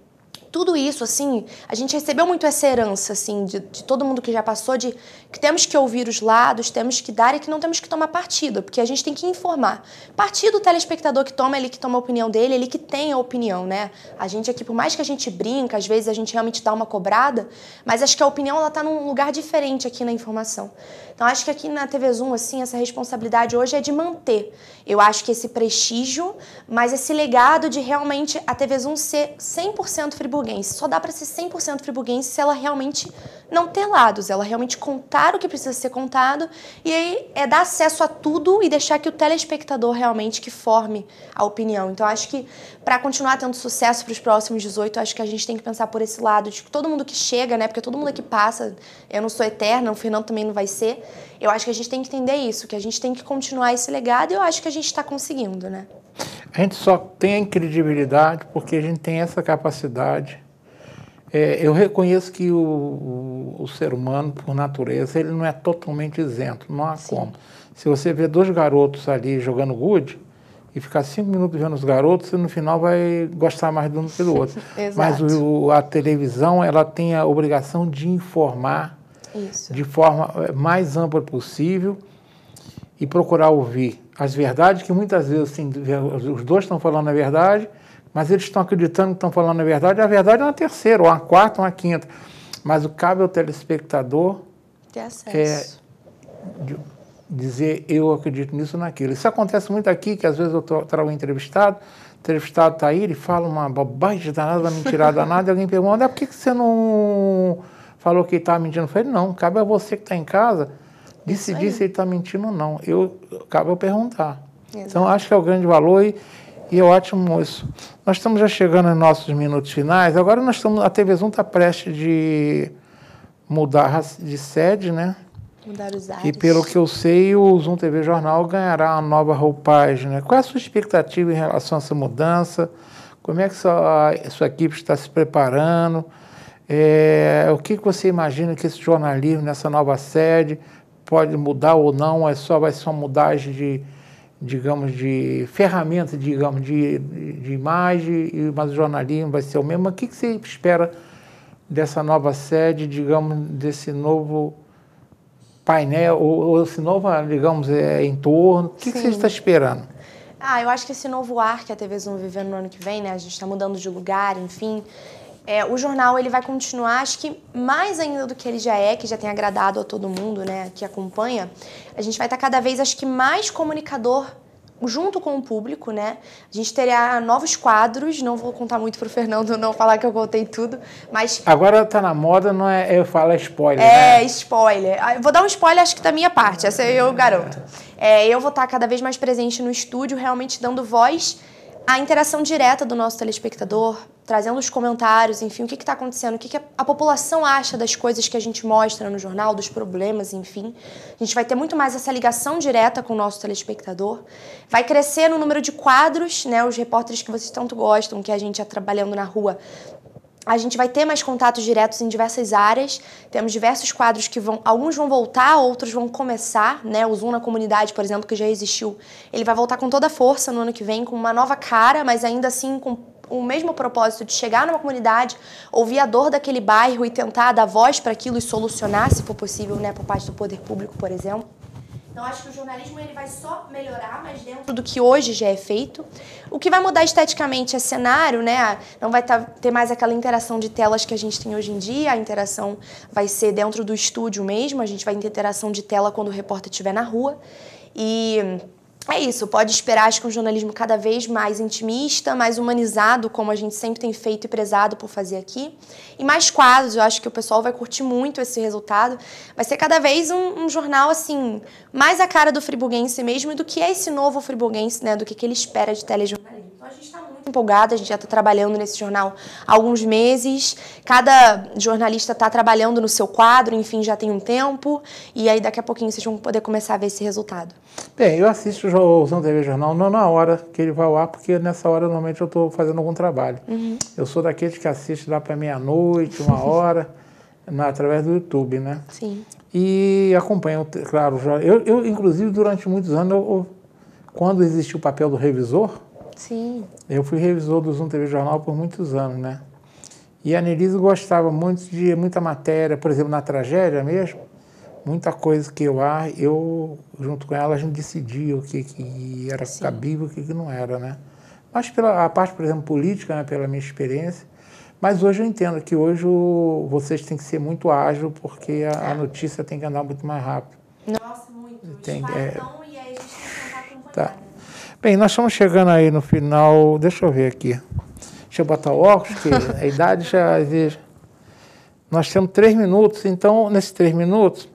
tudo isso, assim, a gente recebeu muito essa herança, assim, de todo mundo que já passou, de que temos que ouvir os lados, temos que dar e que não temos que tomar partido, porque a gente tem que informar. Partido, o telespectador que toma, ele que toma a opinião dele, ele que tem a opinião, né? A gente aqui, por mais que a gente brinca, às vezes a gente realmente dá uma cobrada, mas acho que a opinião, ela tá num lugar diferente aqui na informação. Então, acho que aqui na TV Zoom, assim, essa responsabilidade hoje é de manter. Eu acho que esse prestígio, mas esse legado de realmente a TV Zoom ser 100% friburguense. Só dá para ser 100% friburguense se ela realmente não ter lados, ela realmente contar o que precisa ser contado e aí dar acesso a tudo e deixar que o telespectador realmente que forme a opinião. Então, acho que para continuar tendo sucesso para os próximos 18, acho que a gente tem que pensar por esse lado, de que todo mundo que chega, né, porque todo mundo que passa, eu não sou eterna, o Fernando também não vai ser, eu acho que a gente tem que entender isso, que a gente tem que continuar esse legado e eu acho que a gente está conseguindo, né? A gente só tem credibilidade porque a gente tem essa capacidade. Eu reconheço que o ser humano, por natureza, ele não é totalmente isento, não há como. Se você vê 2 garotos ali jogando gude e ficar 5 minutos vendo os garotos, você no final vai gostar mais de um que do outro. Mas a televisão, ela tem a obrigação de informar de forma mais ampla possível e procurar ouvir as verdades, que muitas vezes assim, os 2 estão falando a verdade, mas eles estão acreditando que estão falando a verdade é uma terceira, ou uma quarta, ou uma quinta. Mas o cabe ao telespectador ter acesso. Dizer eu acredito nisso ou naquilo. Isso acontece muito aqui, que às vezes eu trago um entrevistado, o entrevistado está aí, ele fala uma bobagem danada, uma mentirada danada, e alguém pergunta, por que você não falou que ele estava mentindo. Eu falei, não, cabe a você que está em casa decidir se ele está mentindo ou não. Cabe eu perguntar. Exato. Então, acho que é o grande valor e é ótimo isso. Nós estamos já chegando nos nossos minutos finais. Agora a TV Zoom está prestes de mudar de sede, né? Mudar os ares. E pelo que eu sei, o Zoom TV Jornal ganhará uma nova roupagem, né? Qual é a sua expectativa em relação a essa mudança? Como é que sua equipe está se preparando? O que você imagina que esse jornalismo nessa nova sede pode mudar ou não? Vai ser uma mudagem de ferramenta, digamos, de imagem, mas o jornalismo vai ser o mesmo. O que você espera dessa nova sede, digamos, desse novo painel, ou esse novo, digamos, entorno? O que você está esperando? Eu acho que esse novo ar que a TV Zoom vivendo no ano que vem, né? A gente está mudando de lugar, enfim. O jornal ele vai continuar, acho que mais ainda do que ele já que já tem agradado a todo mundo, né, que acompanha. A gente vai estar cada vez, acho que mais comunicador junto com o público, né? A gente terá novos quadros, não vou contar muito pro Fernando não falar que eu contei tudo, mas... Agora tá na moda, não é eu falo spoiler, né? Spoiler. Eu vou dar um spoiler, acho que da minha parte, essa eu garanto. Eu vou estar cada vez mais presente no estúdio, realmente dando voz à interação direta do nosso telespectador, trazendo os comentários, enfim, o que está acontecendo, o que a população acha das coisas que a gente mostra no jornal, dos problemas, enfim. A gente vai ter muito mais essa ligação direta com o nosso telespectador. Vai crescer no número de quadros, né, os repórteres que vocês tanto gostam, que a gente trabalhando na rua. A gente vai ter mais contatos diretos em diversas áreas. Temos diversos quadros que alguns vão voltar, outros vão começar, né? O Zoom na comunidade, por exemplo, que já existiu, ele vai voltar com toda a força no ano que vem, com uma nova cara, mas ainda assim com o mesmo propósito de chegar numa comunidade, ouvir a dor daquele bairro e tentar dar voz para aquilo e solucionar, se for possível, né, por parte do poder público, por exemplo. Então, acho que o jornalismo ele vai só melhorar, mas dentro do que hoje já é feito. O que vai mudar esteticamente é cenário, né? Não vai ter mais aquela interação de telas que a gente tem hoje em dia. A interação vai ser dentro do estúdio mesmo. A gente vai ter interação de tela quando o repórter estiver na rua. E é isso, pode esperar, acho que um jornalismo cada vez mais intimista, mais humanizado, como a gente sempre tem feito e prezado por fazer aqui. E mais quadros, eu acho que o pessoal vai curtir muito esse resultado. Vai ser cada vez um jornal, assim, mais a cara do friburguense mesmo, e do que é esse novo friburguense, né, do que ele espera de telejornalismo. Então a gente está muito empolgada, a gente já está trabalhando nesse jornal há alguns meses. Cada jornalista está trabalhando no seu quadro, enfim, já tem um tempo. E aí daqui a pouquinho vocês vão poder começar a ver esse resultado. Bem, eu assisto o Zoom TV Jornal não na hora que ele vai ao ar, porque nessa hora normalmente eu estou fazendo algum trabalho. Eu sou daqueles que assiste lá para meia-noite, 1h, através do YouTube, né? Sim. E acompanho, claro, eu inclusive durante muitos anos, quando existiu o papel do revisor, sim, eu fui revisor do Zoom TV Jornal por muitos anos, né? E a Nelise gostava muito de muita matéria, por exemplo, na tragédia mesmo, muita coisa que eu junto com ela, a gente decidia o que era cabível e o que não era, né? Mas pela parte, por exemplo, política, né, pela minha experiência, mas hoje eu entendo que hoje vocês têm que ser muito ágil, porque a notícia tem que andar muito mais rápido. Nossa, muito. E aí a gente tem que tentar acompanhar. Tá. Bem, nós estamos chegando aí no final, deixa eu ver aqui. Deixa eu botar o óculos, que a idade já exige. Nós temos 3 minutos, então, nesses 3 minutos,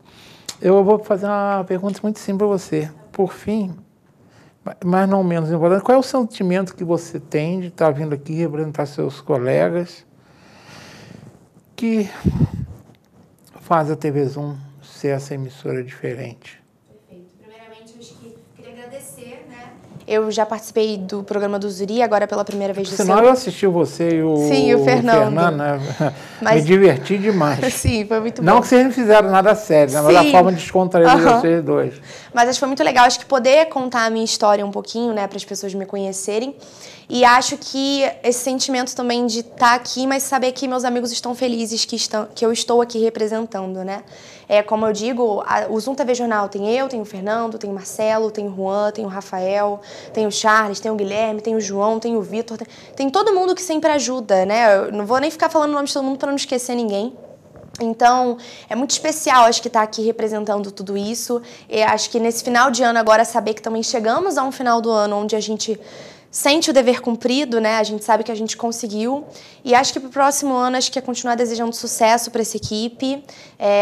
eu vou fazer uma pergunta muito simples para você. Por fim, mas não menos importante, qual é o sentimento que você tem de estar vindo aqui representar seus colegas que fazem a TV Zoom ser essa emissora diferente? Perfeito. Primeiramente, eu acho que queria agradecer, né? Eu já participei do programa do Zuri, agora pela primeira vez do Senão eu assisti você e o Fernando, né? Me diverti demais. Sim, foi muito bom. Não que vocês não fizeram nada sério, né? Mas a forma de descontrair vocês dois. Mas acho que foi muito legal, acho que poder contar a minha história um pouquinho, né, para as pessoas me conhecerem. E acho que esse sentimento também de estar aqui, mas saber que meus amigos estão felizes que eu estou aqui representando, né? Como eu digo, o Zoom TV Jornal tem eu, tem o Fernando, tem o Marcelo, tem o Juan, tem o Rafael, tem o Charles, tem o Guilherme, tem o João, tem o Vitor, tem todo mundo que sempre ajuda, né? Eu não vou nem ficar falando o nome de todo mundo para não esquecer ninguém. Então, é muito especial, acho que estar aqui representando tudo isso. E acho que nesse final de ano agora, saber que também chegamos a um final do ano onde a gente sente o dever cumprido, né? A gente sabe que a gente conseguiu. E acho que para o próximo ano, acho que é continuar desejando sucesso para essa equipe.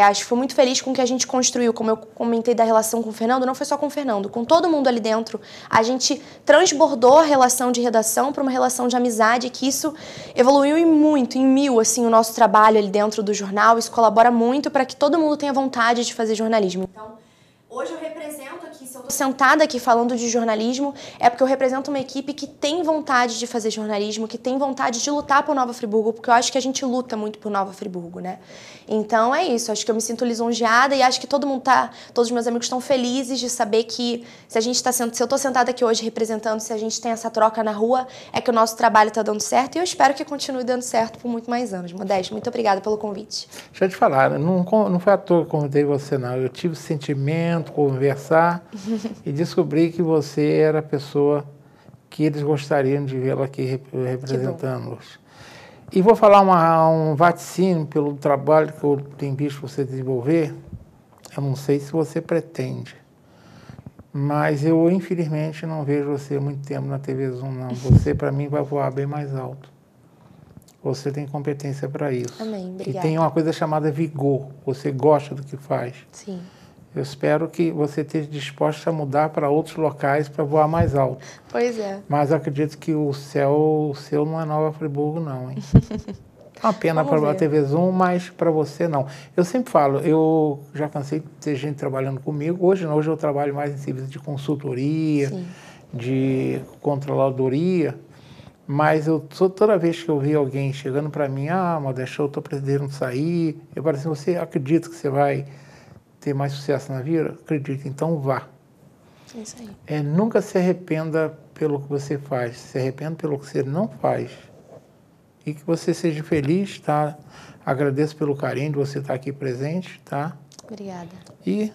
Acho que fui muito feliz com o que a gente construiu. Como eu comentei da relação com o Fernando, não foi só com o Fernando, com todo mundo ali dentro. A gente transbordou a relação de redação para uma relação de amizade, que isso evoluiu em muito, em mil, assim, o nosso trabalho ali dentro do jornal. Isso colabora muito para que todo mundo tenha vontade de fazer jornalismo. Então, hoje eu represento aqui, se eu estou sentada aqui falando de jornalismo, é porque eu represento uma equipe que tem vontade de fazer jornalismo, que tem vontade de lutar por Nova Friburgo, porque eu acho que a gente luta muito por Nova Friburgo, né? Então é isso, acho que eu me sinto lisonjeada e acho que todos os meus amigos estão felizes de saber que se eu estou sentada aqui hoje representando, se a gente tem essa troca na rua, é que o nosso trabalho está dando certo e eu espero que continue dando certo por muito mais anos. Modesto, muito obrigada pelo convite. Deixa eu te falar, não foi à toa que eu convidei você, não. Eu tive sentimento, conversar e descobri que você era a pessoa que eles gostariam de vê-la aqui representando-os. E vou falar um vaticínio pelo trabalho que eu tenho visto você desenvolver. Eu não sei se você pretende, mas eu, infelizmente, não vejo você há muito tempo na TV Zoom, não. Você, para mim, vai voar bem mais alto. Você tem competência para isso. Amém, obrigada. E tem uma coisa chamada vigor. Você gosta do que faz. Sim. Eu espero que você esteja disposta a mudar para outros locais para voar mais alto. Pois é. Mas eu acredito que o seu não é Nova Friburgo, não, hein? É uma pena para a TV Zoom, mas para você não. Eu sempre falo, eu já cansei de ter gente trabalhando comigo. Hoje não, hoje eu trabalho mais em serviço de consultoria, sim, de controladoria. Mas toda vez que eu vi alguém chegando para mim, Modesto, eu estou pretendendo sair, eu falo assim, você acredita que você vai ter mais sucesso na vida? Acredito, então vá. É isso aí. Nunca se arrependa pelo que você faz, se arrependa pelo que você não faz. E que você seja feliz, tá? Agradeço pelo carinho de você estar aqui presente, tá? Obrigada. E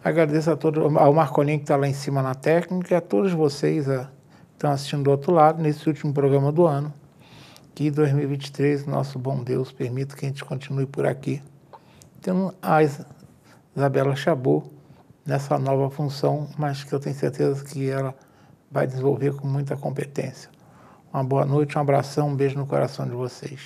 agradeço a todos, ao Marcolinho que está lá em cima na técnica e a todos vocês que estão assistindo do outro lado, nesse último programa do ano. Que 2023, nosso bom Deus, permita que a gente continue por aqui. Temos a Isabela Chabot nessa nova função, mas que eu tenho certeza que ela vai desenvolver com muita competência. Uma boa noite, um abração, um beijo no coração de vocês.